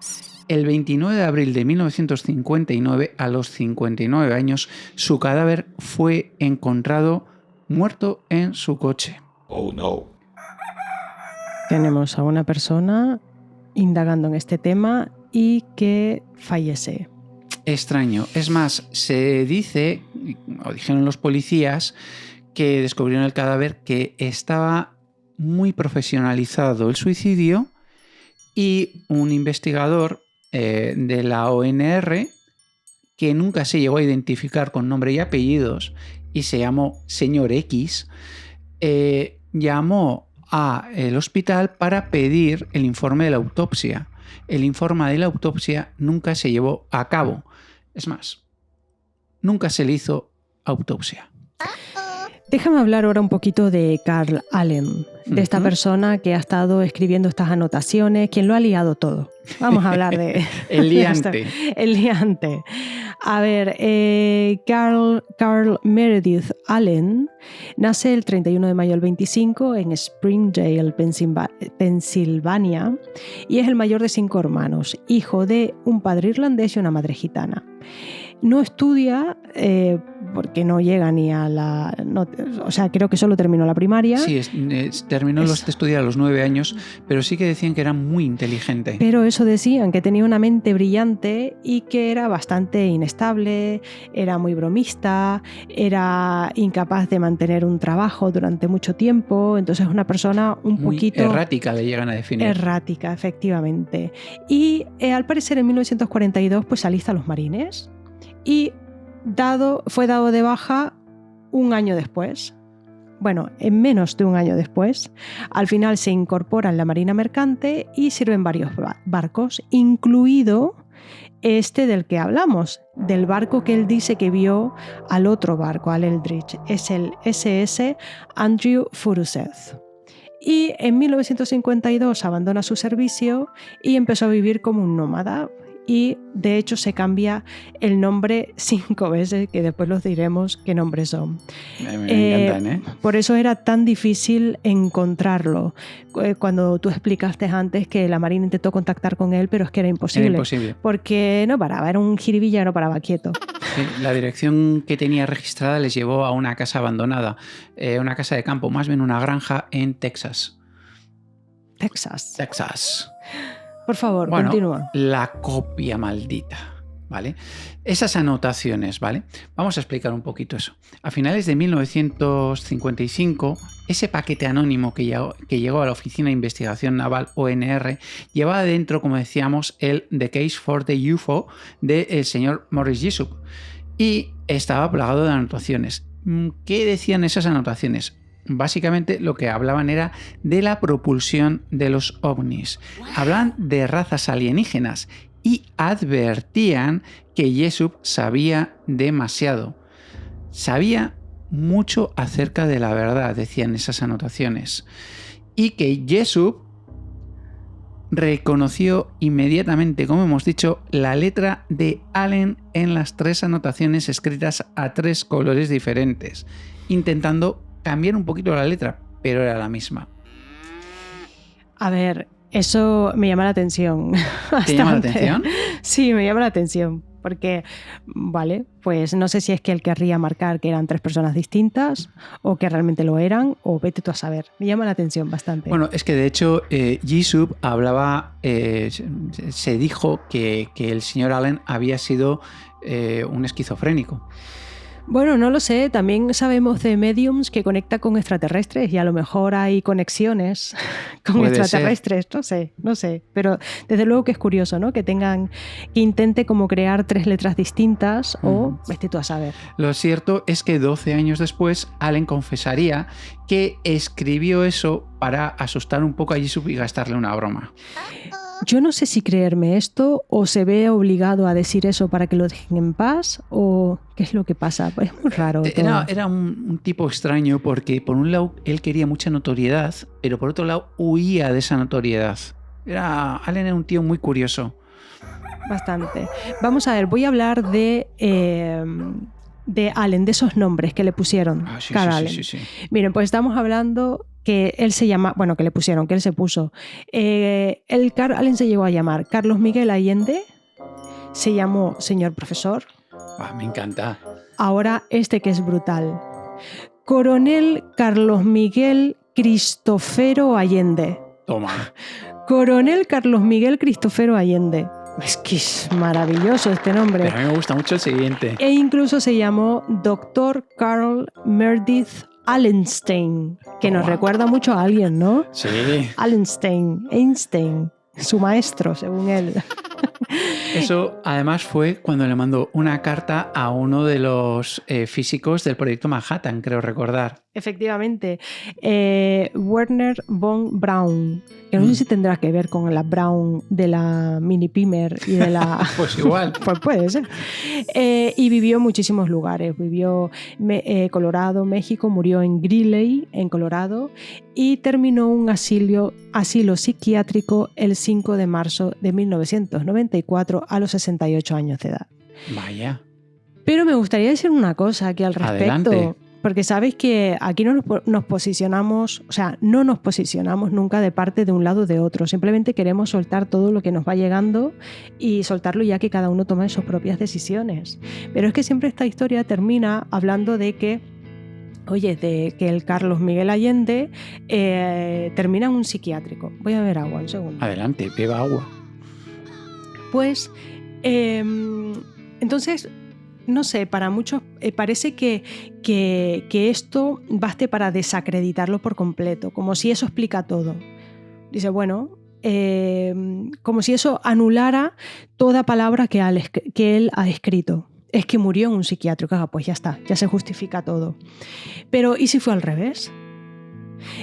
El 29 de abril de 1959, a los 59 años, su cadáver fue encontrado muerto en su coche. Oh no. Tenemos a una persona indagando en este tema y que fallece. Extraño. Es más, se dice, o dijeron los policías, que descubrieron el cadáver, que estaba muy profesionalizado el suicidio, y un investigador de la ONR, que nunca se llegó a identificar con nombre y apellidos y se llamó Señor X, llamó al hospital para pedir el informe de la autopsia. El informe de la autopsia nunca se llevó a cabo. Es más, nunca se le hizo autopsia. Déjame hablar ahora un poquito de Carl Allen, de esta persona que ha estado escribiendo estas anotaciones, quien lo ha liado todo. Vamos a hablar de... El liante. El liante. A ver, Carl Meredith Allen nace el 31 de mayo del 25 en Springdale, Pensilvania, y es el mayor de 5 hermanos, hijo de un padre irlandés y una madre gitana. No estudia porque no llega ni a la... o sea, creo que solo terminó la primaria. Sí, terminó de estudiar a los 9 años, pero sí que decían que era muy inteligente. Pero eso decían, que tenía una mente brillante y que era bastante inestable, era muy bromista, era incapaz de mantener un trabajo durante mucho tiempo, entonces es una persona muy poquito... errática, le llegan a definir. Errática, efectivamente. Y al parecer en 1942 pues alista a los marines. Y fue dado de baja un año después. Bueno, en menos de un año después. Al final se incorpora en la Marina Mercante y sirve en varios barcos, incluido este del que hablamos, del barco que él dice que vio al otro barco, al Eldridge. Es el SS Andrew Furuseth. Y en 1952 abandona su servicio y empezó a vivir como un nómada. Y de hecho se cambia el nombre 5 veces, que después los diremos qué nombres son. Me encantan, ¿eh? Por eso era tan difícil encontrarlo. Cuando tú explicaste antes que la Marina intentó contactar con él, pero es que era imposible. Era imposible. Porque no paraba, era un jiribilla, no paraba quieto. Sí, la dirección que tenía registrada les llevó a una casa abandonada, una casa de campo, más bien una granja en Texas. Texas. Por favor, continúa. La copia maldita, ¿vale? Esas anotaciones, ¿vale? Vamos a explicar un poquito eso. A finales de 1955, ese paquete anónimo que llegó a la Oficina de Investigación Naval ONR llevaba dentro, como decíamos, el The Case for the UFO del señor Morris Jessop y estaba plagado de anotaciones. ¿Qué decían esas anotaciones? Básicamente lo que hablaban era de la propulsión de los ovnis. Hablan de razas alienígenas y advertían que Jessop sabía demasiado. Sabía mucho acerca de la verdad, decían esas anotaciones. Y que Jessop reconoció inmediatamente, como hemos dicho, la letra de Allen en las 3 anotaciones escritas a 3 colores diferentes, intentando cambiar un poquito la letra, pero era la misma. A ver, Eso me llama la atención. ¿Te llama la atención? Sí, me llama la atención. Porque, vale, pues no sé si es que él querría marcar que eran 3 personas distintas o que realmente lo eran, o vete tú a saber. Me llama la atención bastante. Bueno, es que de hecho Jisoo hablaba, se dijo que el señor Allen había sido un esquizofrénico. Bueno, no lo sé. También sabemos de mediums que conecta con extraterrestres y a lo mejor hay conexiones con Puede extraterrestres. No sé. Pero desde luego que es curioso, ¿no? Que intente como crear 3 letras distintas o vete tú a saber. Lo cierto es que 12 años después Allen confesaría que escribió eso para asustar un poco a Jisoo y gastarle una broma. Yo no sé si creerme esto o se ve obligado a decir eso para que lo dejen en paz o qué es lo que pasa. Es muy raro. Era un tipo extraño porque por un lado él quería mucha notoriedad, pero por otro lado huía de esa notoriedad. Allen era un tío muy curioso. Bastante. Vamos a ver, voy a hablar de Allen, de esos nombres que le pusieron. Carl Allen. Sí. Miren, pues estamos hablando que él se llama, bueno, que le pusieron, que él se puso. El Carl Allen se llegó a llamar Carlos Miguel Allende, se llamó señor profesor. Me encanta. Ahora este que es brutal. Coronel Carlos Miguel Cristofero Allende. Toma. Coronel Carlos Miguel Cristofero Allende. Es que es maravilloso este nombre. Pero a mí me gusta mucho el siguiente. E incluso se llamó Dr. Carl Meredith Allenstein, que nos recuerda mucho a alguien, ¿no? Sí. Allenstein, Einstein, su maestro, según él. Eso además fue cuando le mandó una carta a uno de los físicos del proyecto Manhattan, creo recordar. Efectivamente, Werner von Braun, que no sé si tendrá que ver con la Braun de la Mini Pimer y de la... Pues igual. Pues puede ser. Y vivió en muchísimos lugares. Vivió en Colorado, México, murió en Greeley, en Colorado, y terminó un asilo psiquiátrico el 5 de marzo de 1994 a los 68 años de edad. Vaya. Pero me gustaría decir una cosa aquí al respecto. Adelante. Porque sabes que aquí no nos posicionamos, o sea, no nos posicionamos nunca de parte de un lado o de otro. Simplemente queremos soltar todo lo que nos va llegando y soltarlo ya que cada uno tome sus propias decisiones. Pero es que siempre esta historia termina hablando de que, oye, de que el Carlos Miguel Allende termina en un psiquiátrico. Voy a beber agua, un segundo. Adelante, beba agua. Pues, entonces... No sé, para muchos parece que esto baste para desacreditarlo por completo, como si eso explica todo. Dice, bueno, como si eso anulara toda palabra que él ha escrito. Es que murió en un psiquiátrico, pues ya está, ya se justifica todo. Pero ¿y si fue al revés?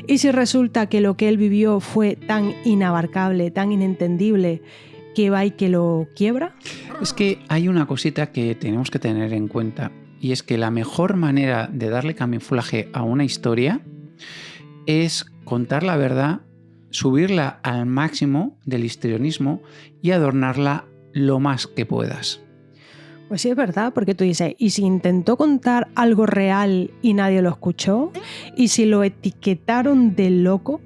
¿Y si resulta que lo que él vivió fue tan inabarcable, tan inentendible, que va y que lo quiebra? Es que hay una cosita que tenemos que tener en cuenta, y es que la mejor manera de darle camuflaje a una historia es contar la verdad, subirla al máximo del histrionismo y adornarla lo más que puedas. Pues sí, es verdad, porque tú dices, ¿y si intentó contar algo real y nadie lo escuchó? ¿Y si lo etiquetaron de loco?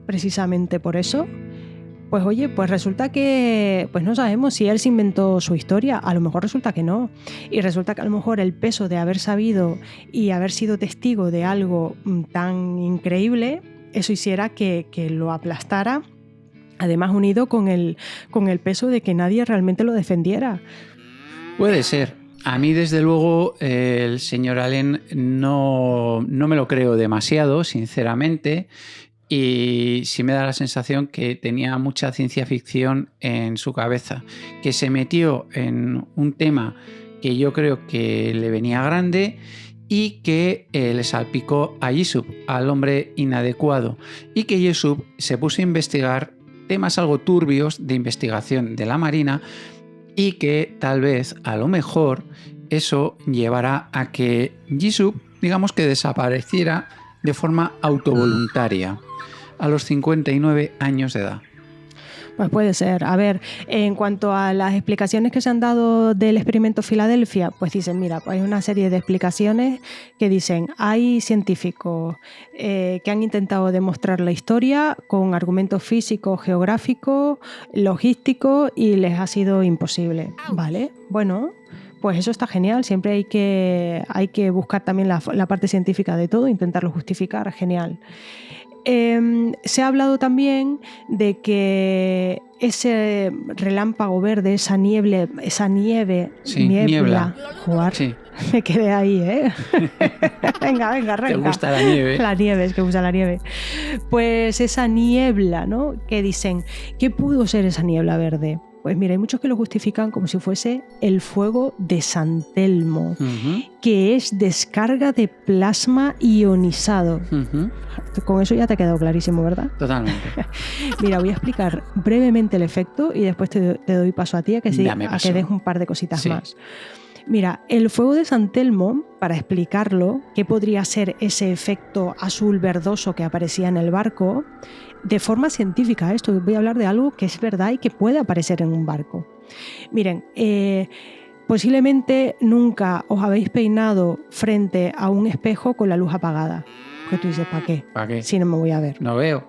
Precisamente por eso. Pues oye, pues resulta que pues no sabemos si él se inventó su historia, a lo mejor resulta que no. Y resulta que a lo mejor el peso de haber sabido y haber sido testigo de algo tan increíble, eso hiciera que lo aplastara, además unido con el peso de que nadie realmente lo defendiera. Puede ser. A mí, desde luego, el señor Allen no me lo creo demasiado, sinceramente. Y sí me da la sensación que tenía mucha ciencia ficción en su cabeza, que se metió en un tema que yo creo que le venía grande y que le salpicó a Jisoo, al hombre inadecuado, y que Jisoo se puso a investigar temas algo turbios de investigación de la Marina y que tal vez, a lo mejor, eso llevará a que Jisoo, digamos que desapareciera de forma autovoluntaria a los 59 años de edad. Pues puede ser. A ver, en cuanto a las explicaciones que se han dado del experimento Filadelfia, pues dicen, mira, pues hay una serie de explicaciones que dicen, hay científicos que han intentado demostrar la historia con argumentos físicos, geográficos, logísticos y les ha sido imposible. ¿Vale? Bueno, pues eso está genial. Siempre hay que buscar también la parte científica de todo, intentarlo justificar. Genial. Se ha hablado también de que ese relámpago verde, esa niebla, jugar, sí. Me quedé ahí, ¿eh? venga, arranca. ¿Te gusta la nieve? La nieve, es que gusta la nieve. Pues esa niebla, ¿no? Que dicen, ¿qué pudo ser esa niebla verde? Pues mira, hay muchos que lo justifican como si fuese el fuego de San Telmo, que es descarga de plasma ionizado. Con eso ya te ha quedado clarísimo, ¿verdad? Totalmente. Mira, voy a explicar brevemente el efecto y después te doy paso a ti a que des un par de cositas más. Mira, el fuego de San Telmo, para explicarlo, ¿qué podría ser ese efecto azul verdoso que aparecía en el barco? De forma científica, esto voy a hablar de algo que es verdad y que puede aparecer en un barco. Miren, posiblemente nunca os habéis peinado frente a un espejo con la luz apagada. Porque tú dices, ¿para qué? ¿Para qué? Si no me voy a ver. No veo.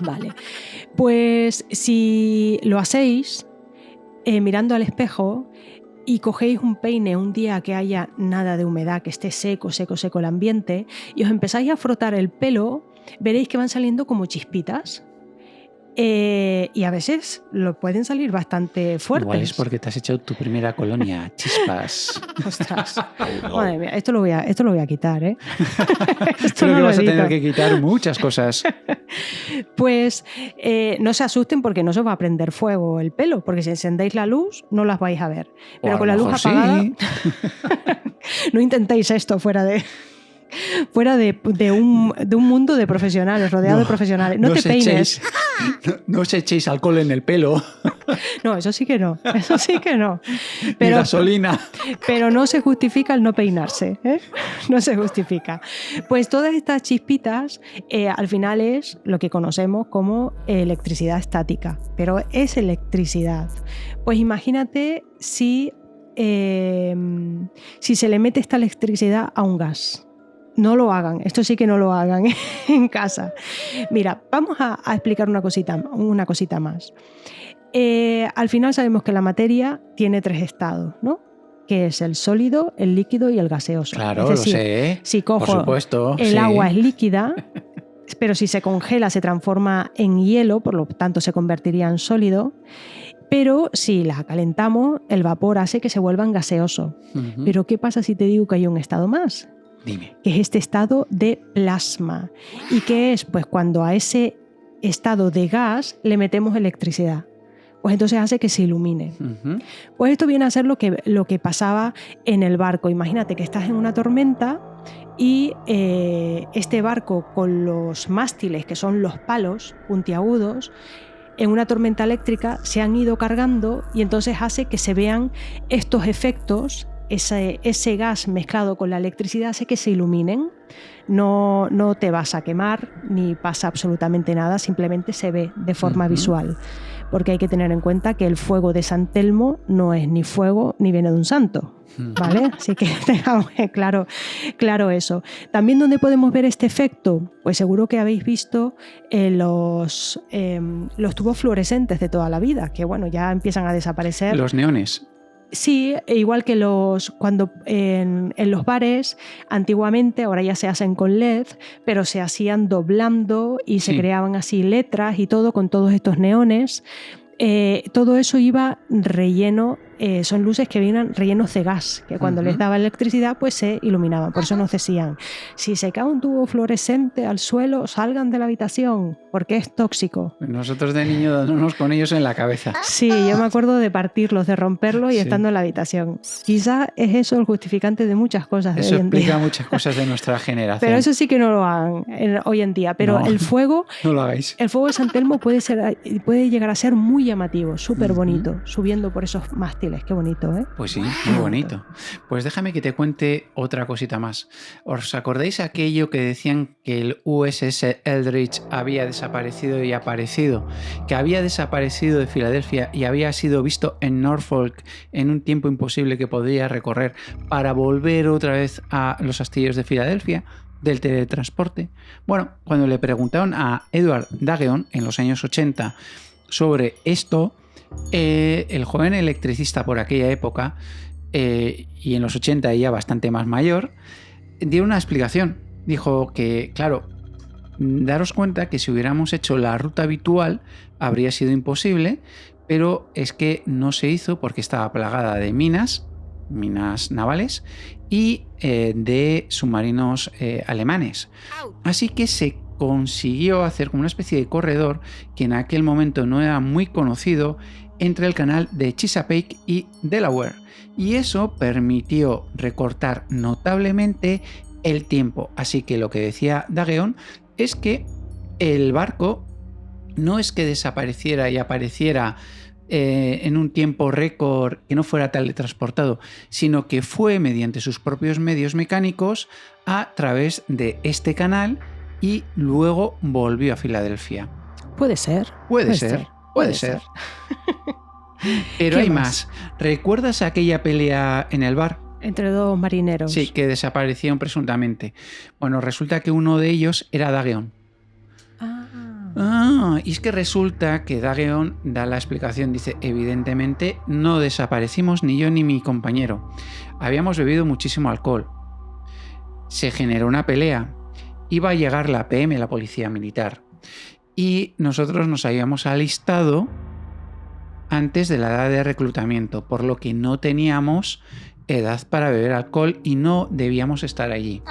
Vale. Pues si lo hacéis mirando al espejo y cogéis un peine un día que haya nada de humedad, que esté seco el ambiente, y os empezáis a frotar el pelo, veréis que van saliendo como chispitas. Y a veces lo pueden salir bastante fuertes. Igual es porque te has echado tu primera colonia, chispas. Ostras. Madre mía, esto lo voy a quitar, ¿eh? Esto Creo que vas a tener que quitar muchas cosas. Pues no se asusten porque no se os va a prender fuego el pelo, porque si encendéis la luz no las vais a ver. Pero con la luz apagada... Sí. No intentéis esto fuera de un mundo de profesionales, rodeado de profesionales. No te peines. No os echéis alcohol en el pelo. No, eso sí que no. Pero, gasolina. Pero no se justifica el no peinarse, ¿eh? No se justifica. Pues todas estas chispitas al final es lo que conocemos como electricidad estática. Pero es electricidad. Pues imagínate si se le mete esta electricidad a un gas. No lo hagan, esto sí que no lo hagan en casa. Mira, vamos a explicar una cosita más. Al final sabemos que la materia tiene 3 estados, ¿no? Que es el sólido, el líquido y el gaseoso. Claro, es decir, lo sé. Si cojo por supuesto, el agua es líquida, pero si se congela se transforma en hielo, por lo tanto se convertiría en sólido. Pero si la calentamos, el vapor hace que se vuelvan gaseosos. Pero ¿qué pasa si te digo que hay un estado más? Dime. Que es este estado de plasma. ¿Y qué es? Pues cuando a ese estado de gas le metemos electricidad. Pues entonces hace que se ilumine. Pues esto viene a ser lo que pasaba en el barco. Imagínate que estás en una tormenta y este barco con los mástiles, que son los palos puntiagudos, en una tormenta eléctrica se han ido cargando y entonces hace que se vean estos efectos. Ese gas mezclado con la electricidad hace que se iluminen. No te vas a quemar ni pasa absolutamente nada, simplemente se ve de forma visual. Porque hay que tener en cuenta que el fuego de San Telmo no es ni fuego ni viene de un santo, ¿vale? Así que tengamos claro eso. También, ¿dónde podemos ver este efecto? Pues seguro que habéis visto los tubos fluorescentes de toda la vida, que bueno, ya empiezan a desaparecer. Los neones. Sí, igual que cuando en los bares antiguamente, ahora ya se hacen con LED, pero se hacían doblando y se creaban así letras y todo con todos estos neones. Todo eso iba relleno, son luces que vienen rellenos de gas, que cuando les daba electricidad pues se iluminaban. Por eso nos decían, si se cae un tubo fluorescente al suelo, salgan de la habitación, porque es tóxico. Nosotros de niño dándonos con ellos en la cabeza. Sí, yo me acuerdo de partirlos, de romperlos y estando en la habitación. Quizá es eso el justificante de muchas cosas de eso hoy en día. Eso explica muchas cosas de nuestra generación. Pero eso sí que no lo hagan hoy en día. Pero el fuego... No lo hagáis. El fuego de San Telmo puede llegar a ser muy llamativo, súper bonito, subiendo por esos mástiles. portátiles. Qué bonito, ¿eh? Pues sí, muy bonito. Pues déjame que te cuente otra cosita más. ¿Os acordáis aquello que decían que el USS Eldridge había desaparecido y aparecido? Que había desaparecido de Filadelfia y había sido visto en Norfolk en un tiempo imposible que podía recorrer para volver otra vez a los astilleros de Filadelfia del teletransporte. Bueno, cuando le preguntaron a Edward Dageon en los años 80 sobre esto, el joven electricista por aquella época, y en los 80 ya bastante más mayor, dio una explicación. Dijo que, claro, daros cuenta que si hubiéramos hecho la ruta habitual habría sido imposible, pero es que no se hizo porque estaba plagada de minas navales y de submarinos alemanes. Así que se consiguió hacer como una especie de corredor que en aquel momento no era muy conocido entre el canal de Chesapeake y Delaware, y eso permitió recortar notablemente el tiempo. Así que lo que decía Dageon es que el barco no es que desapareciera y apareciera en un tiempo récord que no fuera teletransportado, sino que fue mediante sus propios medios mecánicos a través de este canal y luego volvió a Filadelfia. Puede ser. Puede ser. Pero hay más. ¿Recuerdas aquella pelea en el bar? Entre dos marineros. Sí, que desaparecieron presuntamente. Bueno, resulta que uno de ellos era Dageon. Y es que resulta que Dageon da la explicación, dice, evidentemente no desaparecimos ni yo ni mi compañero. Habíamos bebido muchísimo alcohol. Se generó una pelea. Iba a llegar la PM, la policía militar. Y nosotros nos habíamos alistado antes de la edad de reclutamiento, por lo que no teníamos edad para beber alcohol y no debíamos estar allí.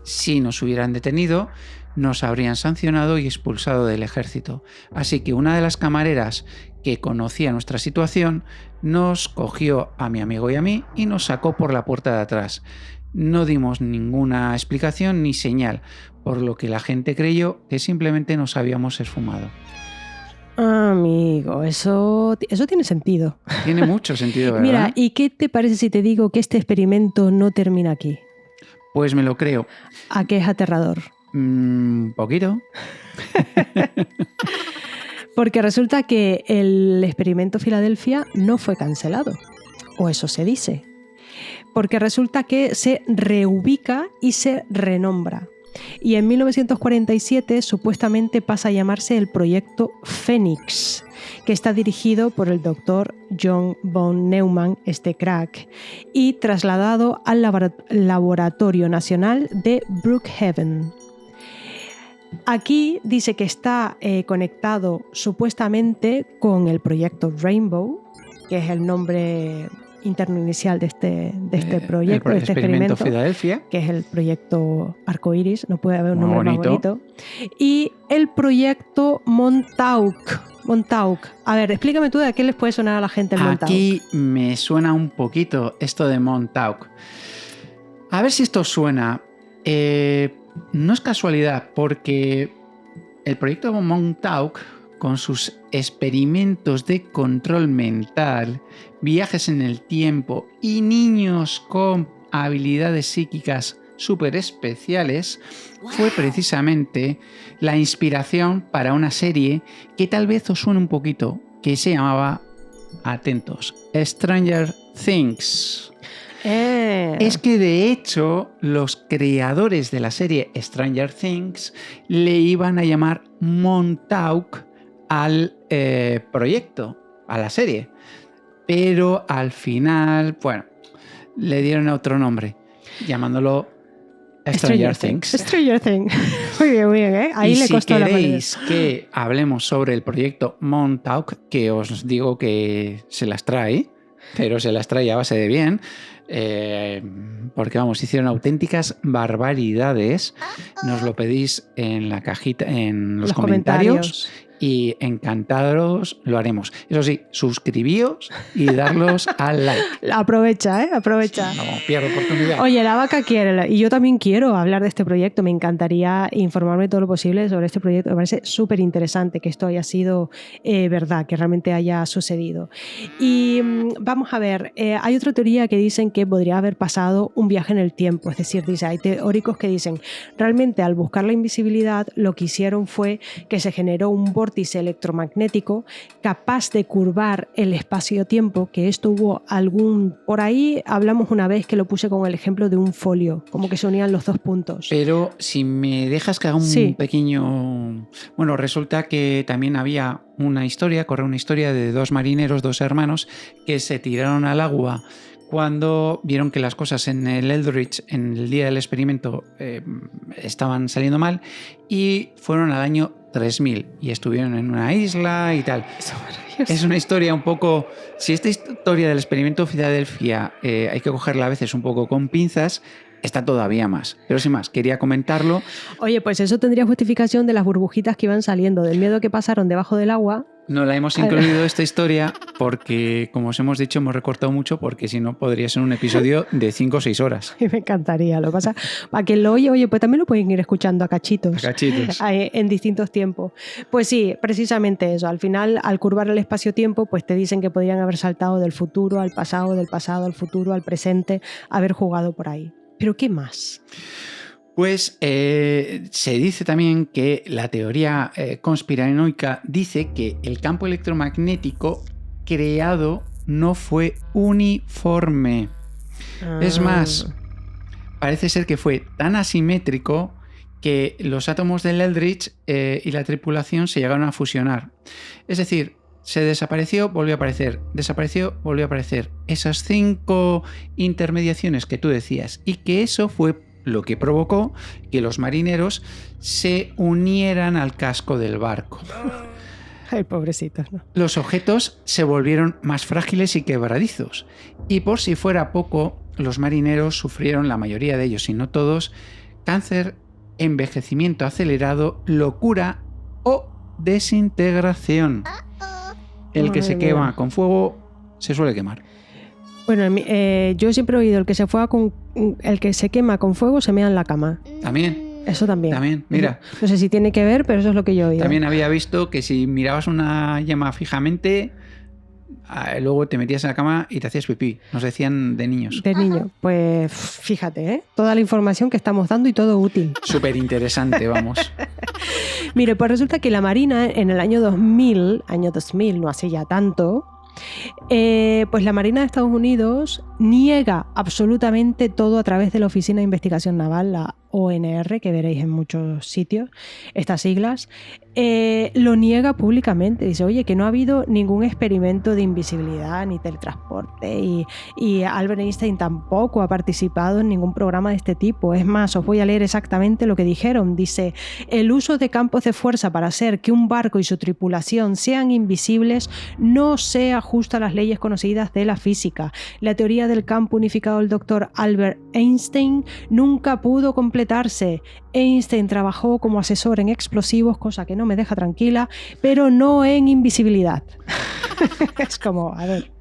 Si nos hubieran detenido, nos habrían sancionado y expulsado del ejército. Así que una de las camareras que conocía nuestra situación nos cogió a mi amigo y a mí y nos sacó por la puerta de atrás. No dimos ninguna explicación ni señal, por lo que la gente creyó que simplemente nos habíamos esfumado. Amigo, eso tiene sentido. Tiene mucho sentido, ¿verdad? Mira, ¿y qué te parece si te digo que este experimento no termina aquí? Pues me lo creo. ¿A qué es aterrador? Poquito. Porque resulta que el experimento Filadelfia no fue cancelado, o eso se dice. Porque resulta que se reubica y se renombra. Y en 1947 supuestamente pasa a llamarse el Proyecto Fénix, que está dirigido por el doctor John von Neumann, este crack, y trasladado al Laboratorio Nacional de Brookhaven. Aquí dice que está conectado supuestamente con el Proyecto Rainbow, que es el nombre interno inicial de este proyecto, el de este experimento, Filadelfia, que es el proyecto Arcoiris, no puede haber un nombre más bonito, y el proyecto Montauk. A ver, explícame tú de qué les puede sonar a la gente el Montauk. Aquí me suena un poquito esto de Montauk. A ver si esto suena. No es casualidad, porque el proyecto Montauk, con sus experimentos de control mental, viajes en el tiempo y niños con habilidades psíquicas súper especiales, fue precisamente la inspiración para una serie que tal vez os suene un poquito, que se llamaba, atentos, Stranger Things. Es que de hecho los creadores de la serie Stranger Things le iban a llamar Montauk al proyecto, a la serie, pero al final, bueno, le dieron otro nombre, llamándolo Stranger Things. Stranger Things. Muy bien, ¿eh? Ahí y le si costó queréis la que hablemos sobre el proyecto Montauk, que os digo que se las trae, pero se las trae a base de bien, porque vamos, hicieron auténticas barbaridades. Nos lo pedís en la cajita, en los comentarios y encantados lo haremos. Eso sí, suscribíos y darlos al like. Aprovecha, aprovecha. No pierde oportunidad. Oye, la vaca quiere, y yo también quiero hablar de este proyecto. Me encantaría informarme todo lo posible sobre este proyecto. Me parece súper interesante que esto haya sido verdad, que realmente haya sucedido. Y vamos a ver, hay otra teoría que dicen que podría haber pasado un viaje en el tiempo. Es decir, hay teóricos que dicen, realmente al buscar la invisibilidad, lo que hicieron fue que se generó un vórtice electromagnético capaz de curvar el espacio-tiempo, que esto hubo por ahí hablamos una vez que lo puse con el ejemplo de un folio, como que se unían los dos puntos. Pero si me dejas que haga un pequeño... Bueno, resulta que también había corre una historia de dos marineros, dos hermanos, que se tiraron al agua cuando vieron que las cosas en el Eldridge, en el día del experimento, estaban saliendo mal, y fueron al año 3000 y estuvieron en una isla y tal. Es una historia un poco... Si esta historia del experimento Filadelfia hay que cogerla a veces un poco con pinzas, está todavía más. Pero sin más, quería comentarlo. Oye, pues eso tendría justificación de las burbujitas que iban saliendo, del miedo que pasaron debajo del agua. No la hemos incluido esta historia porque, como os hemos dicho, hemos recortado mucho, porque si no podría ser un episodio de 5 o 6 horas. Me encantaría. Lo que pasa, para quien lo oye, pues también lo pueden ir escuchando a cachitos. A cachitos. En distintos tiempos. Pues sí, precisamente eso. Al final, al curvar el espacio-tiempo, pues te dicen que podrían haber saltado del futuro al pasado, del pasado al futuro, al presente, haber jugado por ahí. ¿Pero qué más? Pues se dice también que la teoría conspiranoica dice que el campo electromagnético creado no fue uniforme. Es más, parece ser que fue tan asimétrico que los átomos del Eldridge y la tripulación se llegaron a fusionar. Es decir, se desapareció, volvió a aparecer, desapareció, volvió a aparecer. Esas 5 intermediaciones que tú decías, y que eso fue lo que provocó que los marineros se unieran al casco del barco. Ay, pobrecitos, ¿no? Los objetos se volvieron más frágiles y quebradizos, y por si fuera poco, los marineros sufrieron, la mayoría de ellos, si no todos, cáncer, envejecimiento acelerado, locura o desintegración. El que se quema con fuego se suele quemar. Bueno, yo siempre he oído el que se quema con fuego se mea en la cama. También. Eso también. También, mira. No sé si tiene que ver, pero eso es lo que yo he oído. También había visto que si mirabas una llama fijamente, luego te metías en la cama y te hacías pipí. Nos decían de niños. De niño. Pues fíjate, toda la información que estamos dando y todo útil. Súper interesante, vamos. Mire, pues resulta que la Marina en el año 2000, no hace ya tanto, pues la Marina de Estados Unidos niega absolutamente todo a través de la Oficina de Investigación Naval, la ONR, que veréis en muchos sitios, estas siglas, lo niega públicamente. Dice, oye, que no ha habido ningún experimento de invisibilidad ni teletransporte, y Albert Einstein tampoco ha participado en ningún programa de este tipo. Es más, os voy a leer exactamente lo que dijeron. Dice, el uso de campos de fuerza para hacer que un barco y su tripulación sean invisibles no se ajusta a las leyes conocidas de la física. La teoría del campo unificado del doctor Albert Einstein nunca pudo completarse. Einstein trabajó como asesor en explosivos, cosa que no me deja tranquila, pero no en invisibilidad. Es como, a ver,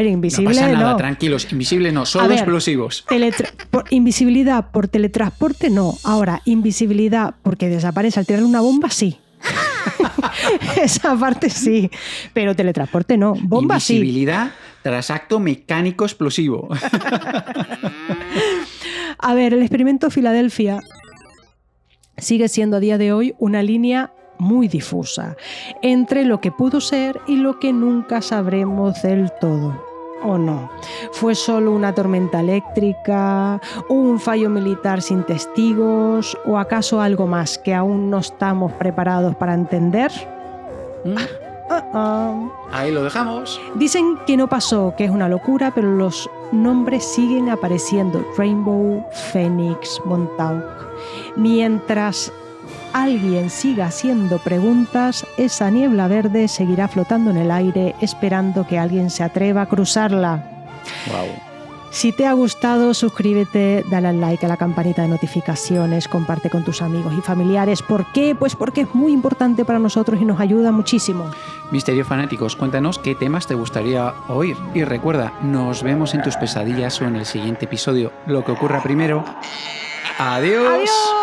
invisible no. Pasa nada, no. Tranquilos, invisible no, solo explosivos. Invisibilidad por teletransporte no. Ahora, invisibilidad porque desaparece al tirarle una bomba, sí. Esa parte sí, pero teletransporte no. Bomba invisibilidad sí. Tras acto mecánico explosivo. A ver, el experimento Filadelfia sigue siendo a día de hoy una línea muy difusa entre lo que pudo ser y lo que nunca sabremos del todo. ¿O no? ¿Fue solo una tormenta eléctrica, un fallo militar sin testigos o acaso algo más que aún no estamos preparados para entender? Ahí lo dejamos. Dicen que no pasó, que es una locura, pero los nombres siguen apareciendo. Rainbow, Phoenix, Montauk. Mientras alguien siga haciendo preguntas, esa niebla verde seguirá flotando en el aire, esperando que alguien se atreva a cruzarla. Wow. Si te ha gustado, suscríbete, dale al like, a la campanita de notificaciones, comparte con tus amigos y familiares. ¿Por qué? Pues porque es muy importante para nosotros y nos ayuda muchísimo. Misterio Fanáticos, cuéntanos qué temas te gustaría oír. Y recuerda, nos vemos en tus pesadillas o en el siguiente episodio. Lo que ocurra primero. ¡Adiós! ¡Adiós!